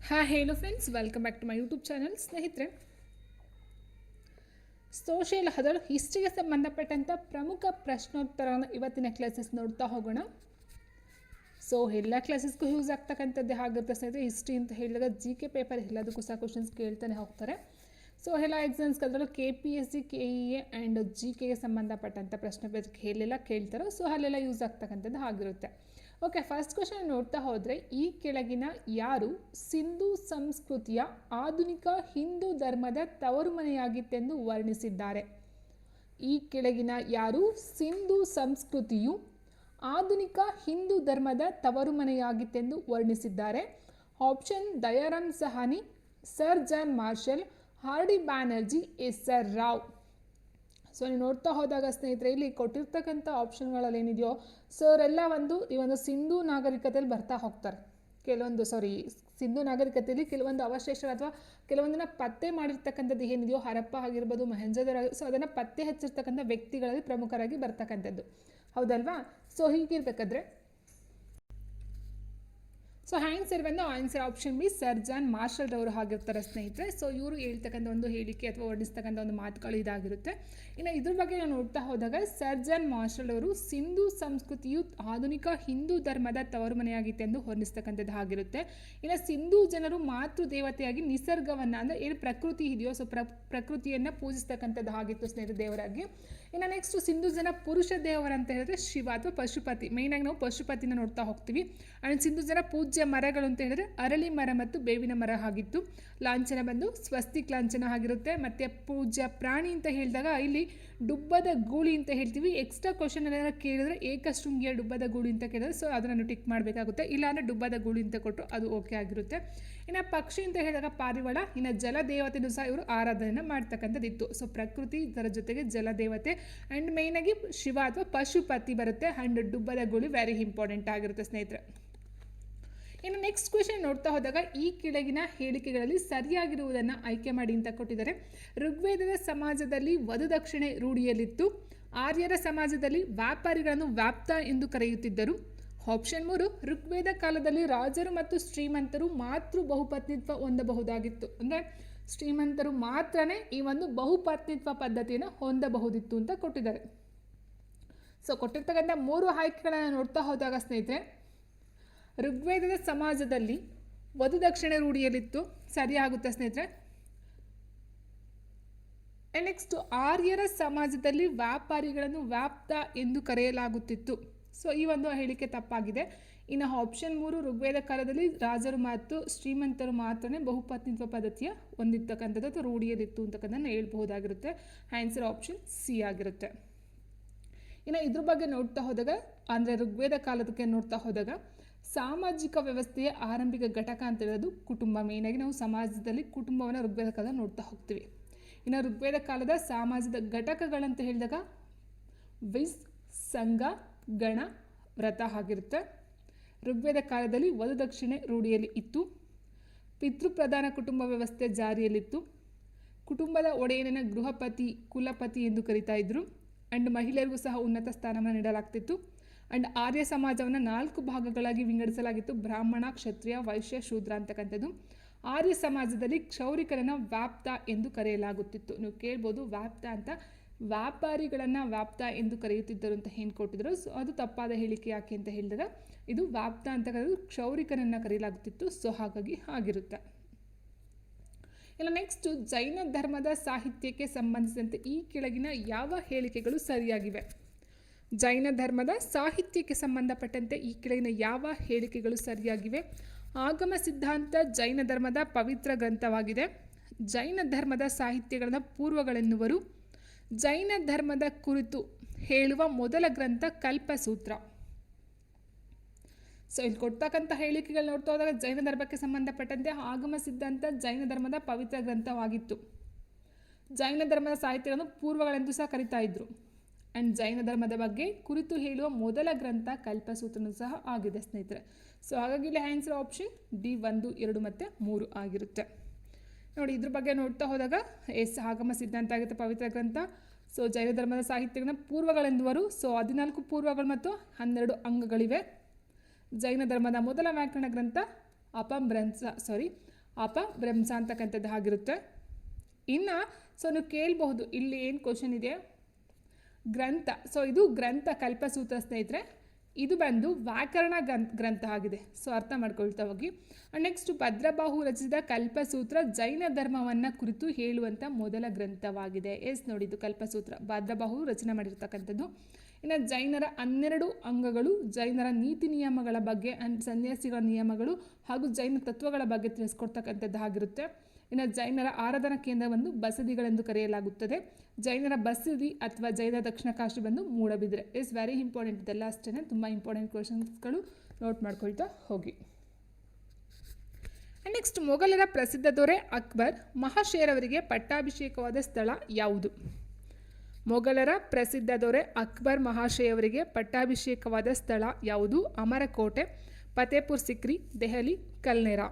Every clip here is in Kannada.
Hello friends, welcome back to my YouTube channel. ಸ್ನೇಹಿತರೆ, ಸೋಷಿಯಲ್ ಅದರ ಹಿಸ್ಟ್ರಿಗೆ ಸಂಬಂಧಪಟ್ಟಂಥ ಪ್ರಮುಖ ಪ್ರಶ್ನೋತ್ತರವನ್ನು ಇವತ್ತಿನ ಕ್ಲಾಸಸ್ ನೋಡ್ತಾ ಹೋಗೋಣ. ಸೊ ಎಲ್ಲ ಕ್ಲಾಸಸ್ಗೂ ಯೂಸ್ ಆಗ್ತಕ್ಕಂಥದ್ದೇ ಆಗಿರುತ್ತೆ ಸ್ನೇಹಿತರೆ. ಹಿಸ್ಟ್ರಿ ಅಂತ ಹೇಳಿದಾಗ GK ಪೇಪರ್ ಎಲ್ಲದಕ್ಕೂ ಸಹ ಕ್ವಶನ್ಸ್ ಕೇಳ್ತಾನೆ ಹೋಗ್ತಾರೆ. ಸೊ ಎಲ್ಲ ಎಕ್ಸಾಮ್ಸ್ಗೆ ಅದರಲ್ಲೂ KPSC, KEA ಆ್ಯಂಡ್ GKಗೆ ಸಂಬಂಧಪಟ್ಟಂಥ ಪ್ರಶ್ನೆ ಎಲ್ಲೆಲ್ಲ ಕೇಳ್ತಾರೋ ಸೊ ಅಲ್ಲೆಲ್ಲ ಯೂಸ್ ಆಗ್ತಕ್ಕಂಥದ್ದು ಆಗಿರುತ್ತೆ. ಓಕೆ, ಫಸ್ಟ್ ಕ್ವಶನ್ ನೋಡ್ತಾ ಹೋದರೆ, ಈ ಕೆಳಗಿನ ಯಾರು ಸಿಂಧೂ ಸಂಸ್ಕೃತಿಯ ಆಧುನಿಕ ಹಿಂದೂ ಧರ್ಮದ ತವರು ಮನೆಯಾಗಿತ್ತೆಂದು ವರ್ಣಿಸಿದ್ದಾರೆ? ಈ ಕೆಳಗಿನ ಯಾರು ಸಿಂಧೂ ಸಂಸ್ಕೃತಿಯು ಆಧುನಿಕ ಹಿಂದೂ ಧರ್ಮದ ತವರು ಮನೆಯಾಗಿತ್ತೆಂದು ವರ್ಣಿಸಿದ್ದಾರೆ? Option: Dayaram Sahni, sir John Marshall, RD Banerji, SR Rao. So ನೀವು ನೋಡ್ತಾ ಹೋದಾಗ ಸ್ನೇಹಿತರೆ, ಇಲ್ಲಿ ಕೊಟ್ಟಿರ್ತಕ್ಕಂಥ ಆಪ್ಷನ್ಗಳಲ್ಲಿ ಏನಿದೆಯೋ ಸರ್ ಎಲ್ಲ ಈ ಒಂದು ಸಿಂಧೂ ನಾಗರಿಕತೆಯಲ್ಲಿ ಬರ್ತಾ ಹೋಗ್ತಾರೆ. ಸಿಂಧೂ ನಾಗರಿಕತೆಯಲ್ಲಿ ಕೆಲವೊಂದು ಅವಶೇಷಗಳು ಅಥವಾ ಕೆಲವೊಂದನ್ನು ಪತ್ತೆ ಮಾಡಿರ್ತಕ್ಕಂಥದ್ದು ಏನಿದೆಯೋ, ಹರಪ್ಪ ಆಗಿರ್ಬೋದು, ಮೊಹೆಂಜೋದಾರೋ, ಸೊ ಅದನ್ನು ಪತ್ತೆ ಹಚ್ಚಿರ್ತಕ್ಕಂಥ ವ್ಯಕ್ತಿಗಳಲ್ಲಿ ಪ್ರಮುಖರಾಗಿ ಬರ್ತಕ್ಕಂಥದ್ದು, ಹೌದಲ್ವಾ? ಸೊ ಹೀಗಿರ್ಬೇಕಾದ್ರೆ so answer option B, sir John Marshall ರವರು ಆಗಿರ್ತಾರೆ ಸ್ನೇಹಿತರೆ. ಸೊ ಇವರು ಹೇಳ್ತಕ್ಕಂಥ ಒಂದು ಹೇಳಿಕೆ ಅಥವಾ ವರ್ಣಿಸ್ತಕ್ಕಂಥ ಒಂದು ಮಾತುಗಳು ಇದಾಗಿರುತ್ತೆ. ಇನ್ನು ಇದ್ರ ಬಗ್ಗೆ ನಾವು ನೋಡ್ತಾ ಹೋದಾಗ, ಸರ್ ಜಾನ್ ಮಾರ್ಷಲ್ ಅವರು ಸಿಂಧೂ ಸಂಸ್ಕೃತಿಯು ಆಧುನಿಕ ಹಿಂದೂ ಧರ್ಮದ ತವರು ಮನೆಯಾಗಿತ್ತೆಂದು ವರ್ಣಿಸ್ತಕ್ಕಂಥದ್ದು ಆಗಿರುತ್ತೆ. ಇನ್ನು ಸಿಂಧೂ ಜನರು ಮಾತೃ ದೇವತೆಯಾಗಿ ನಿಸರ್ಗವನ್ನು, ಅಂದರೆ ಏನು ಪ್ರಕೃತಿ ಇದೆಯೋ ಸೊ ಪ್ರಕೃತಿಯನ್ನು ಪೂಜಿಸ್ತಕ್ಕಂಥದ್ದು ಆಗಿತ್ತು ಸ್ನೇಹಿತರೆ, ದೇವರಾಗಿ. ಇನ್ನು ನೆಕ್ಸ್ಟ್ ಸಿಂಧೂ ಜನ ಪುರುಷ ದೇವರಂತ ಹೇಳಿದ್ರೆ ಶಿವ ಅಥವಾ ಪಶುಪತಿ. ಮೇಯ್ನಾಗಿ ನಾವು ಪಶುಪತಿನ ನೋಡ್ತಾ ಹೋಗ್ತೀವಿ. ಆ್ಯಂಡ್ ಸಿಂಧೂ ಜನ ಪೂಜ್ಯ ಮರಗಳು ಅಂತ ಹೇಳಿದ್ರೆ ಅರಳಿ ಮರ ಮತ್ತು ಬೇವಿನ ಮರ ಆಗಿತ್ತು. ಲಾಂಛನ ಬಂದು ಸ್ವಸ್ತಿಕ್ ಲಾಂಛನ ಆಗಿರುತ್ತೆ. ಮತ್ತು ಪೂಜ್ಯ ಪ್ರಾಣಿ ಅಂತ ಹೇಳಿದಾಗ ಇಲ್ಲಿ ಡುಬ್ಬದ ಗೂಳಿ ಅಂತ ಹೇಳ್ತೀವಿ. ಎಕ್ಸ್ಟ್ರಾ ಕ್ವಶನ್ ಏನಾದ್ರು ಕೇಳಿದ್ರೆ ಏಕಶೃಂಗಿಯ ಡುಬ್ಬದ ಗೂಳಿ ಅಂತ ಕೇಳಿದ್ರೆ ಸೊ ಅದನ್ನು ಟಿಕ್ ಮಾಡಬೇಕಾಗುತ್ತೆ. ಇಲ್ಲಾಂದರೆ ಡುಬ್ಬದ ಗೂಳಿ ಅಂತ ಕೊಟ್ಟರು ಅದು ಓಕೆ ಆಗಿರುತ್ತೆ. ಇನ್ನು ಪಕ್ಷಿ ಅಂತ ಹೇಳಿದಾಗ ಪಾರಿವಾಳ. ಇನ್ನು ಜಲದೇವತೆಯೂ ಸಹ ಇವರು ಆರಾಧನೆಯನ್ನು ಮಾಡ್ತಕ್ಕಂಥದ್ದಿತ್ತು. ಸೊ ಪ್ರಕೃತಿ, ಇದರ ಜೊತೆಗೆ ಜಲದೇವತೆ ಆ್ಯಂಡ್ ಮೇಯ್ನಾಗಿ ಶಿವ ಅಥವಾ ಪಶುಪತಿ ಬರುತ್ತೆ. ಆ್ಯಂಡ್ ಡುಬ್ಬದ ಗೂಳಿ ವೆರಿ ಇಂಪಾರ್ಟೆಂಟ್ ಆಗಿರುತ್ತೆ ಸ್ನೇಹಿತರೆ. ಇನ್ನು ನೆಕ್ಸ್ಟ್ ಕ್ವೆಶನ್ ನೋಡ್ತಾ ಹೋದಾಗ, ಈ ಕೆಳಗಿನ ಹೇಳಿಕೆಗಳಲ್ಲಿ ಸರಿಯಾಗಿರುವುದನ್ನು ಆಯ್ಕೆ ಮಾಡಿ ಅಂತ ಕೊಟ್ಟಿದ್ದಾರೆ. ಋಗ್ವೇದದ ಸಮಾಜದಲ್ಲಿ ವಧುದಕ್ಷಿಣೆ ರೂಢಿಯಲ್ಲಿತ್ತು. ಆರ್ಯರ ಸಮಾಜದಲ್ಲಿ ವ್ಯಾಪಾರಿಗಳನ್ನು ವ್ಯಾಪ್ತ ಎಂದು ಕರೆಯುತ್ತಿದ್ದರು. ಆಪ್ಷನ್ 3, ಋಗ್ವೇದ ಕಾಲದಲ್ಲಿ ರಾಜರು ಮತ್ತು ಶ್ರೀಮಂತರು ಮಾತೃ ಬಹುಪತ್ನಿತ್ವ ಹೊಂದಬಹುದಾಗಿತ್ತು. ಅಂದರೆ ಶ್ರೀಮಂತರು ಮಾತ್ರನೇ ಈ ಒಂದು ಬಹುಪತ್ನಿತ್ವ ಪದ್ಧತಿಯನ್ನು ಹೊಂದಬಹುದಿತ್ತು ಅಂತ ಕೊಟ್ಟಿದ್ದಾರೆ. ಸೊ ಕೊಟ್ಟಿರ್ತಕ್ಕಂಥ 3 ಆಯ್ಕೆಗಳನ್ನು ನೋಡ್ತಾ ಹೋದಾಗ ಸ್ನೇಹಿತರೆ, ಋಗ್ವೇದದ ಸಮಾಜದಲ್ಲಿ ವಧುದಕ್ಷಿಣೆ ರೂಢಿಯಲ್ಲಿತ್ತು, ಸರಿಯಾಗುತ್ತೆ ಸ್ನೇಹಿತರೆ. ನೆಕ್ಸ್ಟ್ ಆರ್ಯರ ಸಮಾಜದಲ್ಲಿ ವ್ಯಾಪಾರಿಗಳನ್ನು ವ್ಯಾಪ್ತ ಎಂದು ಕರೆಯಲಾಗುತ್ತಿತ್ತು. ಸೊ ಈ ಒಂದು ಹೇಳಿಕೆ ತಪ್ಪಾಗಿದೆ. ಇನ್ನು ಆಪ್ಷನ್ 3, ಋಗ್ವೇದ ಕಾಲದಲ್ಲಿ ರಾಜರು ಮತ್ತು ಶ್ರೀಮಂತರು ಮಾತ್ರನೇ ಬಹುಪತ್ನಿತ್ವ ಪದ್ಧತಿಯ ಹೊಂದಿರ್ತಕ್ಕಂಥದ್ದು ಅಥವಾ ರೂಢಿಯಲ್ಲಿತ್ತು ಅಂತಕ್ಕಂಥದ್ದನ್ನು ಹೇಳ್ಬಹುದಾಗಿರುತ್ತೆ. ಆನ್ಸರ್ ಆಪ್ಷನ್ C ಆಗಿರುತ್ತೆ. ಇನ್ನು ಇದ್ರ ಬಗ್ಗೆ ನೋಡ್ತಾ ಹೋದಾಗ, ಅಂದರೆ ಋಗ್ವೇದ ಕಾಲದಕ್ಕೆ ನೋಡ್ತಾ ಹೋದಾಗ, ಸಾಮಾಜಿಕ ವ್ಯವಸ್ಥೆಯ ಆರಂಭಿಕ ಘಟಕ ಅಂತ ಹೇಳೋದು ಕುಟುಂಬ. ಮೇಯ್ನಾಗಿ ನಾವು ಸಮಾಜದಲ್ಲಿ ಕುಟುಂಬವನ್ನು ಋಗ್ವೇದ ಕಾಲದ ನೋಡ್ತಾ ಹೋಗ್ತೀವಿ. ಇನ್ನು ಋಗ್ವೇದ ಕಾಲದ ಸಮಾಜದ ಘಟಕಗಳಂತ ಹೇಳಿದಾಗ ವಿಸ್, ಸಂಘ, ಗಣ, ವ್ರತ ಆಗಿರುತ್ತೆ. ಋಗ್ವೇದ ಕಾಲದಲ್ಲಿ ವಧುದಕ್ಷಿಣೆ ರೂಢಿಯಲ್ಲಿ ಇತ್ತು. ಪಿತೃಪ್ರಧಾನ ಕುಟುಂಬ ವ್ಯವಸ್ಥೆ ಜಾರಿಯಲ್ಲಿತ್ತು. ಕುಟುಂಬದ ಒಡೆಯನನ್ನು ಗೃಹಪತಿ, ಕುಲಪತಿ ಎಂದು ಕರೀತಾ ಇದ್ರು. ಆ್ಯಂಡ್ ಮಹಿಳೆಯರಿಗೂ ಸಹ ಉನ್ನತ ಸ್ಥಾನವನ್ನು ನೀಡಲಾಗ್ತಿತ್ತು. ಆ್ಯಂಡ್ ಆರ್ಯ ಸಮಾಜವನ್ನು 4 ಭಾಗಗಳಾಗಿ ವಿಂಗಡಿಸಲಾಗಿತ್ತು: ಬ್ರಾಹ್ಮಣ, ಕ್ಷತ್ರಿಯ, ವೈಶ್ಯ, ಶೂದ್ರ ಅಂತಕ್ಕಂಥದ್ದು. ಆರ್ಯ ಸಮಾಜದಲ್ಲಿ ಕ್ಷೌರಿಕರನ್ನು ವ್ಯಾಪ್ತ ಎಂದು ಕರೆಯಲಾಗುತ್ತಿತ್ತು. ನೀವು ಕೇಳ್ಬೋದು ವ್ಯಾಪ್ತ ಅಂತ, ವ್ಯಾಪಾರಿಗಳನ್ನು ವ್ಯಾಪ್ತ ಎಂದು ಕರೆಯುತ್ತಿದ್ದರು ಅಂತ ಏನು ಕೊಟ್ಟಿದ್ರು. ಸೊ ಅದು ತಪ್ಪಾದ ಹೇಳಿಕೆ. ಯಾಕೆ ಅಂತ ಹೇಳಿದಾಗ ಇದು ವ್ಯಾಪ್ತ ಅಂತ ಕರೆದು ಕ್ಷೌರಿಕರನ್ನು ಕರೆಯಲಾಗುತ್ತಿತ್ತು. ಸೊ ಹಾಗಾಗಿ ಆಗಿರುತ್ತೆ. ಇನ್ನು ನೆಕ್ಸ್ಟು, ಜೈನ ಧರ್ಮದ ಸಾಹಿತ್ಯಕ್ಕೆ ಸಂಬಂಧಿಸಿದಂತೆ ಈ ಕೆಳಗಿನ ಯಾವ ಹೇಳಿಕೆಗಳು ಸರಿಯಾಗಿವೆ? ಜೈನ ಧರ್ಮದ ಸಾಹಿತ್ಯಕ್ಕೆ ಸಂಬಂಧಪಟ್ಟಂತೆ ಈ ಕೆಳಗಿನ ಯಾವ ಹೇಳಿಕೆಗಳು ಸರಿಯಾಗಿವೆ? ಆಗಮ ಸಿದ್ಧಾಂತ ಜೈನ ಧರ್ಮದ ಪವಿತ್ರ ಗ್ರಂಥವಾಗಿದೆ. ಜೈನ ಧರ್ಮದ ಸಾಹಿತ್ಯಗಳ ಪೂರ್ವಗಳೆನ್ನುವರು. ಜೈನ ಧರ್ಮದ ಕುರಿತು ಹೇಳುವ ಮೊದಲ ಗ್ರಂಥ ಕಲ್ಪಸೂತ್ರ. ಸೊ ಇಲ್ಲಿ ಕೊಡ್ತಕ್ಕಂಥ ಹೇಳಿಕೆಗಳು ನೋಡ್ತಾ ಹೋದಾಗ ಜೈನ ಧರ್ಮಕ್ಕೆ ಸಂಬಂಧಪಟ್ಟಂತೆ ಆಗಮ ಸಿದ್ಧಾಂತ ಜೈನ ಧರ್ಮದ ಪವಿತ್ರ ಗ್ರಂಥವಾಗಿತ್ತು. ಜೈನ ಧರ್ಮದ ಸಾಹಿತ್ಯಗಳನ್ನು ಪೂರ್ವಗಳೆಂದು ಸಹ ಕರಿತಾ ಇದ್ರು. ಆ್ಯಂಡ್ ಜೈನ ಧರ್ಮದ ಬಗ್ಗೆ ಕುರಿತು ಹೇಳುವ ಮೊದಲ ಗ್ರಂಥ ಕಲ್ಪಸೂತ್ರನೂ ಸಹ ಆಗಿದೆ ಸ್ನೇಹಿತರೆ. ಸೊ ಹಾಗಾಗಿ ಇಲ್ಲಿ ಆನ್ಸರ್ ಆಪ್ಷನ್ D 1, 2 ಮತ್ತು 3 ಆಗಿರುತ್ತೆ. ನೋಡಿ, ಇದ್ರ ಬಗ್ಗೆ ನೋಡ್ತಾ ಹೋದಾಗ ಆಗಮ ಸಿದ್ಧಾಂತ ಆಗುತ್ತೆ ಪವಿತ್ರ ಗ್ರಂಥ. ಸೊ ಜೈನ ಧರ್ಮದ ಸಾಹಿತ್ಯಗಳನ್ನ ಪೂರ್ವಗಳೆಂದುವರು. ಸೊ 14 ಪೂರ್ವಗಳು ಮತ್ತು 12 ಅಂಗಗಳಿವೆ. ಜೈನ ಧರ್ಮದ ಮೊದಲ ವ್ಯಾಕರಣ ಗ್ರಂಥ ಅಪಭ್ರಂಶ ಅಂತಕ್ಕಂಥದ್ದು ಆಗಿರುತ್ತೆ. ಇನ್ನು ಸೊ ನೀವು ಕೇಳಬಹುದು ಇಲ್ಲಿ ಏನು ಕ್ವಶನ್ ಇದೆ, ಗ್ರಂಥ. ಸೊ ಇದು ಗ್ರಂಥ ಕಲ್ಪಸೂತ್ರ ಸ್ನೇಹಿತರೆ, ಇದು ಬಂದು ವ್ಯಾಕರಣ ಗ್ರಂಥ ಆಗಿದೆ. ಸೊ ಅರ್ಥ ಮಾಡ್ಕೊಳ್ತಾ ಹೋಗಿ. ನೆಕ್ಸ್ಟ್ ಭದ್ರಬಾಹು ರಚಿಸಿದ ಕಲ್ಪಸೂತ್ರ ಜೈನ ಧರ್ಮವನ್ನು ಕುರಿತು ಹೇಳುವಂಥ ಮೊದಲ ಗ್ರಂಥವಾಗಿದೆ. ನೋಡಿ ಇದು ಕಲ್ಪಸೂತ್ರ ಭದ್ರಬಾಹು ರಚನೆ ಮಾಡಿರ್ತಕ್ಕಂಥದ್ದು. ಇನ್ನು ಜೈನರ 12 ಅಂಗಗಳು, ಜೈನರ ನೀತಿ ನಿಯಮಗಳ ಬಗ್ಗೆ ಆ್ಯಂಡ್ ಸನ್ಯಾಸಿಗಳ ನಿಯಮಗಳು ಹಾಗೂ ಜೈನ ತತ್ವಗಳ ಬಗ್ಗೆ ತಿಳಿಸ್ಕೊಡ್ತಕ್ಕಂಥದ್ದು ಆಗಿರುತ್ತೆ. ಇನ್ನು ಜೈನರ ಆರಾಧನಾ ಕೇಂದ್ರವನ್ನು ಬಸದಿಗಳೆಂದು ಕರೆಯಲಾಗುತ್ತದೆ. ಜೈನರ ಬಸದಿ ಅಥವಾ ಜೈನ ದಕ್ಷಿಣ ಕಾಶಿ ಬಂದು ಮೂಡಬಿದ್ರೆ. Is very important. ಇದೆಲ್ಲ ಅಷ್ಟೇ ತುಂಬ ಇಂಪಾರ್ಟೆಂಟ್ ಕ್ವೆಶನ್ಸ್ಗಳು, ನೋಟ್ ಮಾಡ್ಕೊಳ್ತಾ ಹೋಗಿ. ನೆಕ್ಸ್ಟ್ ಮೊಘಲರ ಪ್ರಸಿದ್ಧ ದೊರೆ ಅಕ್ಬರ್ ಮಹಾಶೇರವರಿಗೆ ಪಟ್ಟಾಭಿಷೇಕವಾದ ಸ್ಥಳ ಯಾವುದು? ಮೊಘಲರ ಪ್ರಸಿದ್ಧ ದೊರೆ ಅಕ್ಬರ್ ಮಹಾಶಯವರಿಗೆ ಪಟ್ಟಾಭಿಷೇಕವಾದ ಸ್ಥಳ ಯಾವುದು? ಅಮರಕೋಟೆ, ಫತೇಪುರ್ ಸಿಕ್ರಿ, ದೆಹಲಿ, ಕಲ್ನೇರಾ.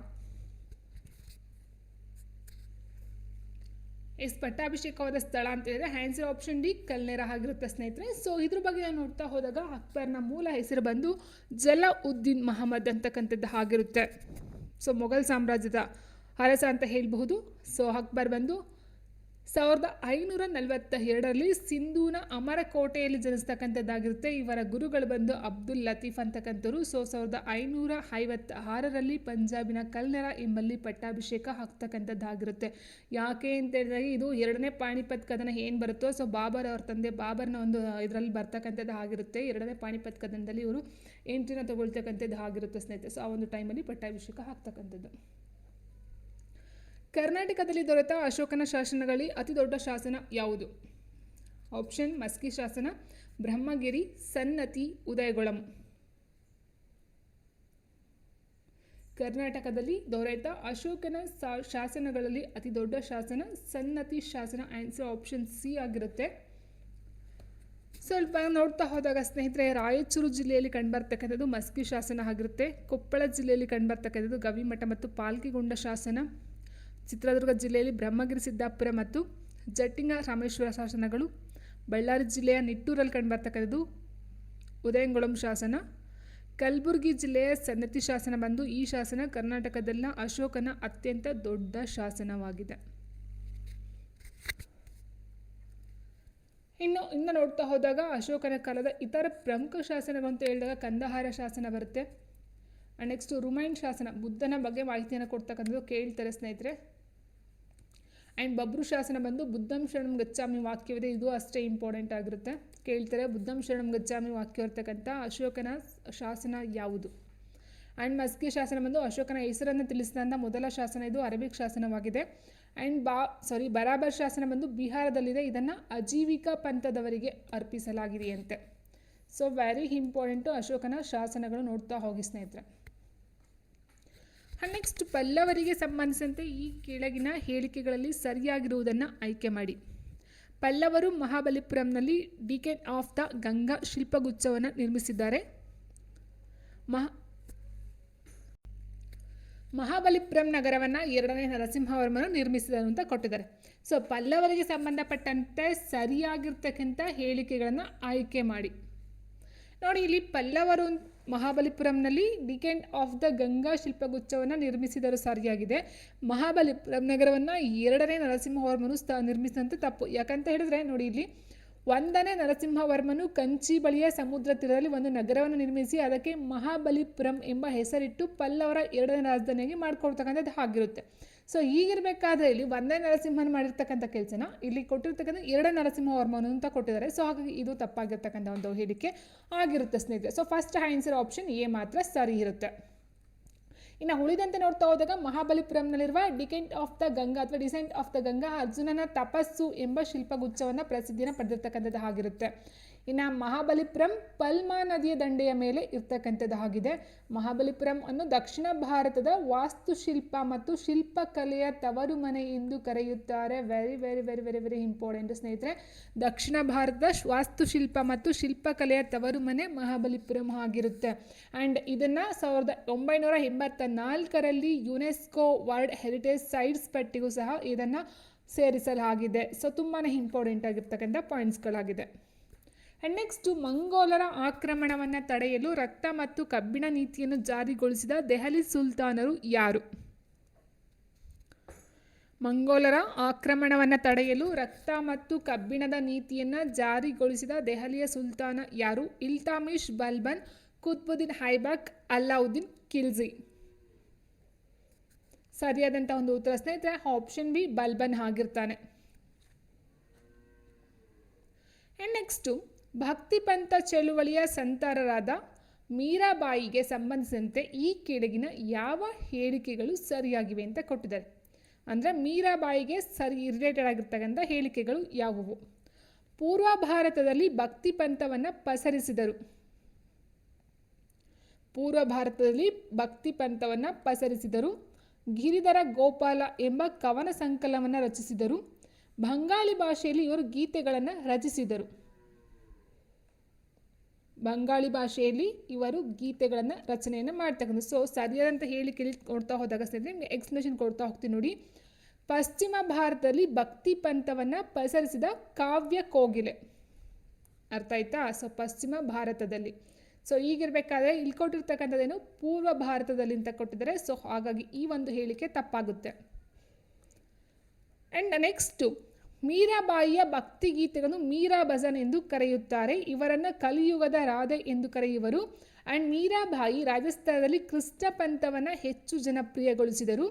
ಪಟ್ಟಾಭಿಷೇಕವಾದ ಸ್ಥಳ ಅಂತ ಹೇಳಿದ್ರೆ ಆನ್ಸರ್ ಆಪ್ಷನ್ ಡಿ ಕಲ್ನೇರಾ ಆಗಿರುತ್ತೆ ಸ್ನೇಹಿತರೆ. ಸೊ ಇದ್ರ ಬಗ್ಗೆ ನಾವು ನೋಡ್ತಾ ಹೋದಾಗ ಅಕ್ಬರ್ನ ಮೂಲ ಹೆಸರು ಬಂದು ಜಲಾಉದ್ದೀನ್ ಮಹಮ್ಮದ್ ಅಂತಕ್ಕಂಥದ್ದು ಆಗಿರುತ್ತೆ. ಸೊ ಮೊಘಲ್ ಸಾಮ್ರಾಜ್ಯದ ಅರಸ ಅಂತ ಹೇಳಬಹುದು. ಸೊ ಅಕ್ಬರ್ ಬಂದು 1542ರಲ್ಲಿ ಸಿಂಧೂನ ಅಮರಕೋಟೆಯಲ್ಲಿ ಜನಿಸ್ತಕ್ಕಂಥದ್ದಾಗಿರುತ್ತೆ. ಇವರ ಗುರುಗಳು ಬಂದು ಅಬ್ದುಲ್ ಲತೀಫ್ ಅಂತಕ್ಕಂಥವ್ರು. ಸೊ 1556ರಲ್ಲಿ ಪಂಜಾಬಿನ ಕಲ್ನೆರಾ ಎಂಬಲ್ಲಿ ಪಟ್ಟಾಭಿಷೇಕ ಆಗ್ತಕ್ಕಂಥದ್ದಾಗಿರುತ್ತೆ. ಯಾಕೆ ಅಂತ ಹೇಳಿದ್ರೆ ಇದು 2ನೇ ಪಾಣಿಪತ್ ಕದನ ಏನು ಬರುತ್ತೋ, ಸೊ ಬಾಬರ್ ಅವ್ರ ತಂದೆ ಬಾಬರ್ನ ಒಂದು ಇದರಲ್ಲಿ ಬರ್ತಕ್ಕಂಥದ್ದು ಆಗಿರುತ್ತೆ. 2ನೇ ಪಾಣಿಪತ್ ಕದನದಲ್ಲಿ ಇವರು ಎಂಟ್ರಿನ ತಗೊಳ್ತಕ್ಕಂಥದ್ದು ಆಗಿರುತ್ತೆ ಸ್ನೇಹಿತರೆ. ಸೊ ಆ ಒಂದು ಟೈಮಲ್ಲಿ ಪಟ್ಟಾಭಿಷೇಕ ಆಗ್ತಕ್ಕಂಥದ್ದು. ಕರ್ನಾಟಕದಲ್ಲಿ ದೊರೆತ ಅಶೋಕನ ಶಾಸನಗಳಲ್ಲಿ ಅತಿ ದೊಡ್ಡ ಶಾಸನ ಯಾವುದು? ಆಪ್ಷನ್ ಮಸ್ಕಿ ಶಾಸನ, ಬ್ರಹ್ಮಗಿರಿ, ಸನ್ನತಿ, ಉದಯಗೊಳಂ. ಕರ್ನಾಟಕದಲ್ಲಿ ದೊರೆತ ಅಶೋಕನ ಶಾಸನಗಳಲ್ಲಿ ಅತಿ ದೊಡ್ಡ ಶಾಸನ ಸನ್ನತಿ ಶಾಸನ. ಆನ್ಸರ್ ಆಪ್ಷನ್ ಸಿ ಆಗಿರುತ್ತೆ. ಸ್ವಲ್ಪ ನೋಡ್ತಾ ಹೋದಾಗ ಸ್ನೇಹಿತರೆ ರಾಯಚೂರು ಜಿಲ್ಲೆಯಲ್ಲಿ ಕಂಡುಬರ್ತಕ್ಕಂಥದ್ದು ಮಸ್ಕಿ ಶಾಸನ ಆಗಿರುತ್ತೆ. ಕೊಪ್ಪಳ ಜಿಲ್ಲೆಯಲ್ಲಿ ಕಂಡುಬರ್ತಕ್ಕಂಥದ್ದು ಗವಿಮಠ ಮತ್ತು ಪಾಲ್ಕಿಗೊಂಡ ಶಾಸನ. ಚಿತ್ರದುರ್ಗ ಜಿಲ್ಲೆಯಲ್ಲಿ ಬ್ರಹ್ಮಗಿರಿ ಸಿದ್ದಾಪುರ ಮತ್ತು ಜಟ್ಟಿಂಗ ರಾಮೇಶ್ವರ ಶಾಸನಗಳು. ಬಳ್ಳಾರಿ ಜಿಲ್ಲೆಯ ನಿಟ್ಟೂರಲ್ಲಿ ಕಂಡುಬರ್ತಕ್ಕಂಥದ್ದು ಉದಯಂಗೊಳಂ ಶಾಸನ. ಕಲಬುರಗಿ ಜಿಲ್ಲೆಯ ಸನ್ನತಿ ಶಾಸನ ಬಂದು ಈ ಶಾಸನ ಕರ್ನಾಟಕದಲ್ಲಿನ ಅಶೋಕನ ಅತ್ಯಂತ ದೊಡ್ಡ ಶಾಸನವಾಗಿದೆ. ಇನ್ನು ನೋಡ್ತಾ ಹೋದಾಗ ಅಶೋಕನ ಕಾಲದ ಇತರ ಪ್ರಮುಖ ಶಾಸನಗಳು ಅಂತ ಹೇಳಿದಾಗ ಕಂದಹಾರ ಶಾಸನ ಬರುತ್ತೆ. ನೆಕ್ಸ್ಟ್ ರುಮೈನ್ ಶಾಸನ, ಬುದ್ಧನ ಬಗ್ಗೆ ಮಾಹಿತಿಯನ್ನು ಕೊಡ್ತಕ್ಕಂಥದ್ದು ಕೇಳ್ತಾರೆ ಸ್ನೇಹಿತರೆ. ಆ್ಯಂಡ್ ಬಬ್ರು ಶಾಸನ ಬಂದು ಬುದ್ಧಂ ಶರಣಂ ಗಚ್ಚಾಮಿ ವಾಕ್ಯವಿದೆ, ಇದು ಅಷ್ಟೇ ಇಂಪಾರ್ಟೆಂಟ್ ಆಗಿರುತ್ತೆ. ಕೇಳ್ತಾರೆ ಬುದ್ಧಂ ಶರಣಂ ಗಚ್ಚಾಮಿ ವಾಕ್ಯ ಇರ್ತಕ್ಕಂಥ ಅಶೋಕನ ಶಾಸನ ಯಾವುದು? ಆ್ಯಂಡ್ ಮಸ್ಕಿ ಶಾಸನ ಬಂದು ಅಶೋಕನ ಹೆಸರನ್ನು ತಿಳಿಸಿದಂಥ ಮೊದಲ ಶಾಸನ, ಇದು ಅರಬಿಕ್ ಶಾಸನವಾಗಿದೆ. ಆ್ಯಂಡ್ ಬರಾಬರ್ ಶಾಸನ ಬಂದು ಬಿಹಾರದಲ್ಲಿದೆ, ಇದನ್ನು ಅಜೀವಿಕ ಪಂಥದವರಿಗೆ ಅರ್ಪಿಸಲಾಗಿದೆಯಂತೆ. ಸೊ ವೆರಿ ಇಂಪಾರ್ಟೆಂಟು ಅಶೋಕನ ಶಾಸನಗಳು, ನೋಡ್ತಾ ಹೋಗಿ ಸ್ನೇಹಿತರೆ. ನೆಕ್ಸ್ಟ್ ಪಲ್ಲವರಿಗೆ ಸಂಬಂಧಿಸಿದಂತೆ ಈ ಕೆಳಗಿನ ಹೇಳಿಕೆಗಳಲ್ಲಿ ಸರಿಯಾಗಿರುವುದನ್ನು ಆಯ್ಕೆ ಮಾಡಿ. ಪಲ್ಲವರು ಮಹಾಬಲಿಪುರಂನಲ್ಲಿ ಡಿಕೆನ್ ಆಫ್ ದ ಗಂಗಾ ಶಿಲ್ಪಗುಚ್ಛವನ್ನು ನಿರ್ಮಿಸಿದ್ದಾರೆ. ಮಹಾಬಲಿಪುರಂ ನಗರವನ್ನು 2ನೇ ನರಸಿಂಹವರ್ಮನು ನಿರ್ಮಿಸಿದರು ಅಂತ ಕೊಟ್ಟಿದ್ದಾರೆ. ಸೊ ಪಲ್ಲವರಿಗೆ ಸಂಬಂಧಪಟ್ಟಂತೆ ಸರಿಯಾಗಿರ್ತಕ್ಕಂಥ ಹೇಳಿಕೆಗಳನ್ನು ಆಯ್ಕೆ ಮಾಡಿ. ನೋಡಿ ಇಲ್ಲಿ ಪಲ್ಲವರು ಮಹಾಬಲಿಪುರಂನಲ್ಲಿ ಡಿಕೆನ್ ಆಫ್ ದ ಗಂಗಾ ಶಿಲ್ಪಗುಚ್ಛವನ್ನು ನಿರ್ಮಿಸಿದರು ಸರಿಯಾಗಿದೆ. ಮಹಾಬಲಿಪುರಂ ನಗರವನ್ನು 2ನೇ ನರಸಿಂಹವರ್ಮನು ನಿರ್ಮಿಸಿದಂತೆ ತಪ್ಪು. ಯಾಕಂತ ಹೇಳಿದ್ರೆ ನೋಡಿ ಇಲ್ಲಿ 1ನೇ ನರಸಿಂಹವರ್ಮನು ಕಂಚಿ ಬಳಿಯ ಸಮುದ್ರ ತೀರದಲ್ಲಿ ಒಂದು ನಗರವನ್ನು ನಿರ್ಮಿಸಿ ಅದಕ್ಕೆ ಮಹಾಬಲಿಪುರಂ ಎಂಬ ಹೆಸರಿಟ್ಟು ಪಲ್ಲವರ 2ನೇ ರಾಜಧಾನಿಯಾಗಿ ಮಾಡಿಕೊಡ್ತಕ್ಕಂಥದ್ದು ಆಗಿರುತ್ತೆ. ಸೊ ಹೀಗಿರಬೇಕಾದ್ರೆ ಇಲ್ಲಿ 1ನೇ ನರಸಿಂಹನ ಮಾಡಿರ್ತಕ್ಕಂಥ ಕೆಲಸನ ಇಲ್ಲಿ ಕೊಟ್ಟಿರ್ತಕ್ಕಂಥ 2ನೇ ನರಸಿಂಹವರ್ಮನು ಅಂತ ಕೊಟ್ಟಿದ್ದಾರೆ. ಸೊ ಹಾಗಾಗಿ ಇದು ತಪ್ಪಾಗಿರ್ತಕ್ಕಂಥ ಒಂದು ಹೇಳಿಕೆ ಆಗಿರುತ್ತೆ ಸ್ನೇಹಿತರೆ. So first answer option A ಮಾತ್ರ ಸರಿ ಇರುತ್ತೆ. ಇನ್ನು ಉಳಿದಂತೆ ನೋಡ್ತಾ ಹೋದಾಗ ಮಹಾಬಲಿಪುರಂನಲ್ಲಿರುವ ಡಿಕೆಂಟ್ ಆಫ್ ದ ಗಂಗಾ ಅಥವಾ ಡಿಸೆಂಟ್ ಆಫ್ ದ ಗಂಗಾ ಅರ್ಜುನನ ತಪಸ್ಸು ಎಂಬ ಶಿಲ್ಪಗುಚ್ಛವನ್ನು ಪ್ರಸಿದ್ಧಿಯನ್ನು ಪಡೆದಿರ್ತಕ್ಕಂಥದ್ದು ಆಗಿರುತ್ತೆ. ಇನ್ನು ಮಹಾಬಲಿಪುರಂ ಪಲ್ಮಾ ನದಿಯ ದಂಡೆಯ ಮೇಲೆ ಇರ್ತಕ್ಕಂಥದ್ದು ಆಗಿದೆ. ಮಹಾಬಲಿಪುರಂ ಅನ್ನು ದಕ್ಷಿಣ ಭಾರತದ ವಾಸ್ತುಶಿಲ್ಪ ಮತ್ತು ಶಿಲ್ಪಕಲೆಯ ತವರು ಮನೆ ಎಂದು ಕರೆಯುತ್ತಾರೆ. Very very very very very important ಸ್ನೇಹಿತರೆ. ದಕ್ಷಿಣ ಭಾರತದ ವಾಸ್ತುಶಿಲ್ಪ ಮತ್ತು ಶಿಲ್ಪಕಲೆಯ ತವರು ಮನೆ ಮಹಾಬಲಿಪುರಂ ಆಗಿರುತ್ತೆ. ಆ್ಯಂಡ್ ಇದನ್ನು 1984ರಲ್ಲಿ ಯುನೆಸ್ಕೋ ವರ್ಲ್ಡ್ ಹೆರಿಟೇಜ್ ಸೈಟ್ಸ್ ಪಟ್ಟಿಗೂ ಸಹ ಇದನ್ನು ಸೇರಿಸಲಾಗಿದೆ. ಸೊ ತುಂಬಾ ಇಂಪಾರ್ಟೆಂಟ್ ಆಗಿರ್ತಕ್ಕಂಥ ಪಾಯಿಂಟ್ಸ್ಗಳಾಗಿದೆ. ಆ್ಯಂಡ್ ನೆಕ್ಸ್ಟು ಮಂಗೋಲರ ಆಕ್ರಮಣವನ್ನು ತಡೆಯಲು ರಕ್ತ ಮತ್ತು ಕಬ್ಬಿಣ ನೀತಿಯನ್ನು ಜಾರಿಗೊಳಿಸಿದ ದೆಹಲಿ ಸುಲ್ತಾನರು ಯಾರು? ಮಂಗೋಲರ ಆಕ್ರಮಣವನ್ನು ತಡೆಯಲು ರಕ್ತ ಮತ್ತು ಕಬ್ಬಿಣದ ನೀತಿಯನ್ನು ಜಾರಿಗೊಳಿಸಿದ ದೆಹಲಿಯ ಸುಲ್ತಾನ ಯಾರು? ಇಲ್ತಮಿಷ್, ಬಲ್ಬನ್, ಕುತ್ಬುದ್ದೀನ್ ಐಬಕ್, ಅಲ್ಲಾವುದ್ದೀನ್ ಖಿಲ್ಜಿ. ಸರಿಯಾದಂಥ ಒಂದು ಉತ್ತರ ಸ್ನೇಹಿತರೆ ಆಪ್ಷನ್ ಬಿ ಬಲ್ಬನ್ ಆಗಿರ್ತಾನೆ. ಆ್ಯಂಡ್ ನೆಕ್ಸ್ಟು ಭಕ್ತಿಪಂಥ ಚಳುವಳಿಯ ಸಂತರರಾದ ಮೀರಾಬಾಯಿಗೆ ಸಂಬಂಧಿಸಿದಂತೆ ಈ ಕೆಳಗಿನ ಯಾವ ಹೇಳಿಕೆಗಳು ಸರಿಯಾಗಿವೆ ಅಂತ ಕೊಟ್ಟಿದ್ದಾರೆ. ಅಂದರೆ ಮೀರಾಬಾಯಿಗೆ ರಿಲೇಟೆಡ್ ಆಗಿರ್ತಕ್ಕಂಥ ಹೇಳಿಕೆಗಳು ಯಾವುವು? ಪೂರ್ವ ಭಾರತದಲ್ಲಿ ಭಕ್ತಿಪಂಥವನ್ನು ಪಸರಿಸಿದರು. ಪೂರ್ವ ಭಾರತದಲ್ಲಿ ಭಕ್ತಿಪಂಥವನ್ನು ಪಸರಿಸಿದರು. ಗಿರಿಧರ ಗೋಪಾಲ ಎಂಬ ಕವನ ಸಂಕಲನವನ್ನು ರಚಿಸಿದರು. ಬಂಗಾಳಿ ಭಾಷೆಯಲ್ಲಿ ಇವರು ಗೀತೆಗಳನ್ನು ರಚಿಸಿದರು. ಬಂಗಾಳಿ ಭಾಷೆಯಲ್ಲಿ ಇವರು ಗೀತೆಗಳನ್ನು ರಚನೆಯನ್ನು ಮಾಡ್ತಕ್ಕಂಥ. ಸೊ ಸರಿಯಾದಂಥ ಹೇಳಿಕೆಯಲ್ಲಿ ಕೊಡ್ತಾ ಹೋದಾಗ ಸ್ನೇಹಿತರೆ ಎಕ್ಸ್ಪ್ಲನೇಷನ್ ಕೊಡ್ತಾ ಹೋಗ್ತೀನಿ ನೋಡಿ. ಪಶ್ಚಿಮ ಭಾರತದಲ್ಲಿ ಭಕ್ತಿ ಪಂಥವನ್ನು ಪಸರಿಸಿದ ಕಾವ್ಯ ಕೋಗಿಲೆ. ಅರ್ಥ ಆಯ್ತಾ? ಸೊ ಪಶ್ಚಿಮ ಭಾರತದಲ್ಲಿ. ಸೊ ಈಗಿರಬೇಕಾದ್ರೆ ಇಲ್ಲಿ ಕೊಟ್ಟಿರ್ತಕ್ಕಂಥದ್ದೇನು ಪೂರ್ವ ಭಾರತದಲ್ಲಿ ಅಂತ ಕೊಟ್ಟಿದ್ದಾರೆ. ಸೊ ಹಾಗಾಗಿ ಈ ಒಂದು ಹೇಳಿಕೆ ತಪ್ಪಾಗುತ್ತೆ. ಆ್ಯಂಡ್ ನೆಕ್ಸ್ಟು ಮೀರಾಬಾಯಿಯ ಭಕ್ತಿಗೀತೆಗಳನ್ನು ಮೀರಾ ಭಜನ್ ಎಂದು ಕರೆಯುತ್ತಾರೆ. ಇವರನ್ನು ಕಲಿಯುಗದ ರಾಧೆ ಎಂದು ಕರೆಯುವರು. ಆ್ಯಂಡ್ ಮೀರಾಬಾಯಿ ರಾಜಸ್ಥಾನದಲ್ಲಿ ಕೃಷ್ಣ ಪಂಥವನ್ನು ಹೆಚ್ಚು ಜನಪ್ರಿಯಗೊಳಿಸಿದರು.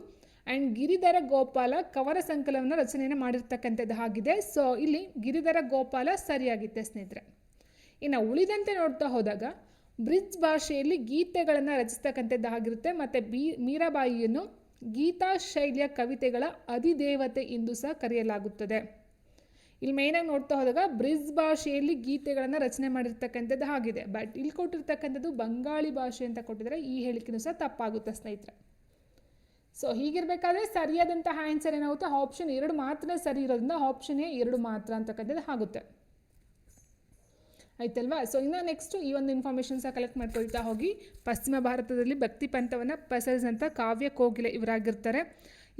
ಆ್ಯಂಡ್ ಗಿರಿಧರ ಗೋಪಾಲ ಕವನ ಸಂಕಲನವನ್ನು ರಚನೆಯನ್ನು ಮಾಡಿರ್ತಕ್ಕಂಥದ್ದು ಆಗಿದೆ. ಸೊ ಇಲ್ಲಿ ಗಿರಿಧರ ಗೋಪಾಲ ಸರಿಯಾಗಿದೆ ಸ್ನೇಹಿತರೆ. ಇನ್ನು ಉಳಿದಂತೆ ನೋಡ್ತಾ ಹೋದಾಗ ಬ್ರಿಜ್ ಭಾಷೆಯಲ್ಲಿ ಗೀತೆಗಳನ್ನು ರಚಿಸ್ತಕ್ಕಂಥದ್ದು ಆಗಿರುತ್ತೆ. ಮತ್ತು ಮೀರಾಬಾಯಿಯನ್ನು ಗೀತಾ ಶೈಲಿಯ ಕವಿತೆಗಳ ಅಧಿದೇವತೆ ಎಂದು ಸಹ ಕರೆಯಲಾಗುತ್ತದೆ. ಇಲ್ಲಿ ಮೇಯ್ನಾಗಿ ನೋಡ್ತಾ ಹೋದಾಗ ಬ್ರಿಜ್ ಭಾಷೆಯಲ್ಲಿ ಗೀತೆಗಳನ್ನು ರಚನೆ ಮಾಡಿರ್ತಕ್ಕಂಥದ್ದು ಆಗಿದೆ. ಬಟ್ ಇಲ್ಲಿ ಕೊಟ್ಟಿರ್ತಕ್ಕಂಥದ್ದು ಬಂಗಾಳಿ ಭಾಷೆ ಅಂತ ಕೊಟ್ಟಿದ್ದಾರೆ. ಈ ಹೇಳಿಕೆನೂ ಸಹ ತಪ್ಪಾಗುತ್ತೆ ಸ್ನೇಹಿತರೆ. ಸೊ ಹೀಗಿರಬೇಕಾದ್ರೆ ಸರಿಯಾದಂತಹ ಆನ್ಸರ್ ಏನಾಗುತ್ತೆ? ಆಪ್ಷನ್ 2 ಮಾತ್ರ ಸರಿ ಇರೋದ್ರಿಂದ ಆಪ್ಷನ್ ಎ 2 ಮಾತ್ರ ಅಂತಕ್ಕಂಥದ್ದು ಆಗುತ್ತೆ. ಆಯ್ತಲ್ವಾ? ಸೊ ಇನ್ನು ನೆಕ್ಸ್ಟು ಈ ಒಂದು ಇನ್ಫಾರ್ಮೇಷನ್ ಸಹ ಕಲೆಕ್ಟ್ ಮಾಡ್ಕೊಳ್ತಾ ಹೋಗಿ. ಪಶ್ಚಿಮ ಭಾರತದಲ್ಲಿ ಭಕ್ತಿ ಪಂಥವನ್ನು ಪಸರಿಸಿದಂಥ ಕಾವ್ಯ ಕೋಗಿಲೆ ಇವರಾಗಿರ್ತಾರೆ.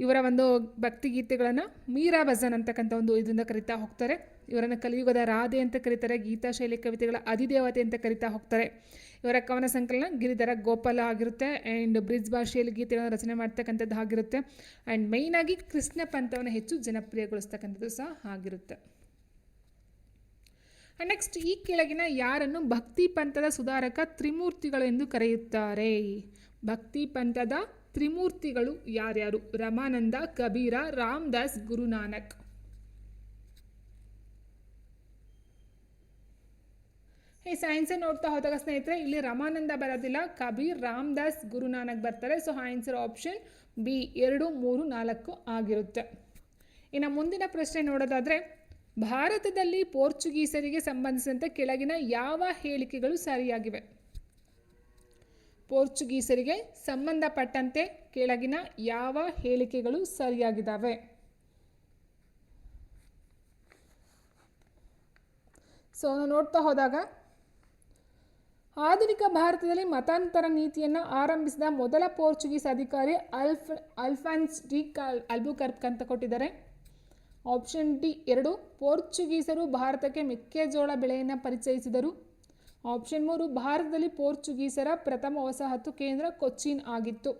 ಇವರ ಒಂದು ಭಕ್ತಿ ಗೀತೆಗಳನ್ನು ಮೀರಾ ಭಜನ್ ಅಂತಕ್ಕಂಥ ಒಂದು ಇದರಿಂದ ಕರಿತಾ ಹೋಗ್ತಾರೆ. ಇವರನ್ನು ಕಲಿಯುಗದ ರಾಧೆ ಅಂತ ಕರೀತಾರೆ. ಗೀತಾ ಶೈಲಿ ಕವಿತೆಗಳ ಅಧಿದೇವತೆ ಅಂತ ಕರಿತಾ ಹೋಗ್ತಾರೆ. ಇವರ ಕವನ ಸಂಕಲನ ಗಿರಿಧರ ಗೋಪಾಲ ಆಗಿರುತ್ತೆ. ಆ್ಯಂಡ್ ಬ್ರಿಜ್ ಭಾಷೆಯಲ್ಲಿ ಗೀತೆಗಳನ್ನು ರಚನೆ ಮಾಡ್ತಕ್ಕಂಥದ್ದು ಆಗಿರುತ್ತೆ. ಆ್ಯಂಡ್ ಮೇಯ್ನಾಗಿ ಕೃಷ್ಣ ಪಂಥವನ್ನು ಹೆಚ್ಚು ಜನಪ್ರಿಯಗೊಳಿಸ್ತಕ್ಕಂಥದ್ದು ಸಹ ಆಗಿರುತ್ತೆ. ನೆಕ್ಸ್ಟ್ ಈ ಕೆಳಗಿನ ಯಾರನ್ನು ಭಕ್ತಿ ಪಂಥದ ಸುಧಾರಕ ತ್ರಿಮೂರ್ತಿಗಳು ಎಂದು ಕರೆಯುತ್ತಾರೆ? ಭಕ್ತಿ ಪಂಥದ ತ್ರಿಮೂರ್ತಿಗಳು ಯಾರ್ಯಾರು? ರಮಾನಂದ, ಕಬೀರ, ರಾಮದಾಸ್, ಗುರುನಾನಕ್. ಈ ಸೈನ್ಸ್ ನೋಡ್ತಾ ಹೋದಾಗ ಸ್ನೇಹಿತರೆ ಇಲ್ಲಿ ರಮಾನಂದ ಬರೋದಿಲ್ಲ, ಕಬೀರ್, ರಾಮದಾಸ್, ಗುರುನಾನಕ್ ಬರ್ತಾರೆ. ಸೊ ಆನ್ಸರ್ ಆಪ್ಷನ್ ಬಿ 2, 3, 4 ಆಗಿರುತ್ತೆ. ಇನ್ನು ಮುಂದಿನ ಪ್ರಶ್ನೆ ನೋಡೋದಾದರೆ ಭಾರತದಲ್ಲಿ ಪೋರ್ಚುಗೀಸರಿಗೆ ಸಂಬಂಧಿಸಿದಂತೆ ಕೆಳಗಿನ ಯಾವ ಹೇಳಿಕೆಗಳು ಸರಿಯಾಗಿವೆ? ಪೋರ್ಚುಗೀಸರಿಗೆ ಸಂಬಂಧಪಟ್ಟಂತೆ ಕೆಳಗಿನ ಯಾವ ಹೇಳಿಕೆಗಳು ಸರಿಯಾಗಿದ್ದಾವೆ? ಸೊ ನಾವು ನೋಡ್ತಾ ಹೋದಾಗ ಆಧುನಿಕ ಭಾರತದಲ್ಲಿ ಮತಾಂತರ ನೀತಿಯನ್ನು ಆರಂಭಿಸಿದ ಮೊದಲ ಪೋರ್ಚುಗೀಸ್ ಅಧಿಕಾರಿ ಅಲ್ಫಾನ್ಸ್ ಡಿ ಅಲ್ಬುಕರ್ಕ್ ಅಂತ ಕೊಟ್ಟಿದ್ದಾರೆ. ಆಪ್ಷನ್ ಡಿ 2 ಪೋರ್ಚುಗೀಸರು ಭಾರತಕ್ಕೆ ಮೆಕ್ಕೆಜೋಳ ಬೆಳೆಯನ್ನು ಪರಿಚಯಿಸಿದರು. ಆಪ್ಷನ್ 3 ಭಾರತದಲ್ಲಿ ಪೋರ್ಚುಗೀಸರ ಪ್ರಥಮ ವಸಾಹತು ಕೇಂದ್ರ ಕೊಚ್ಚಿನ್ ಆಗಿತ್ತು.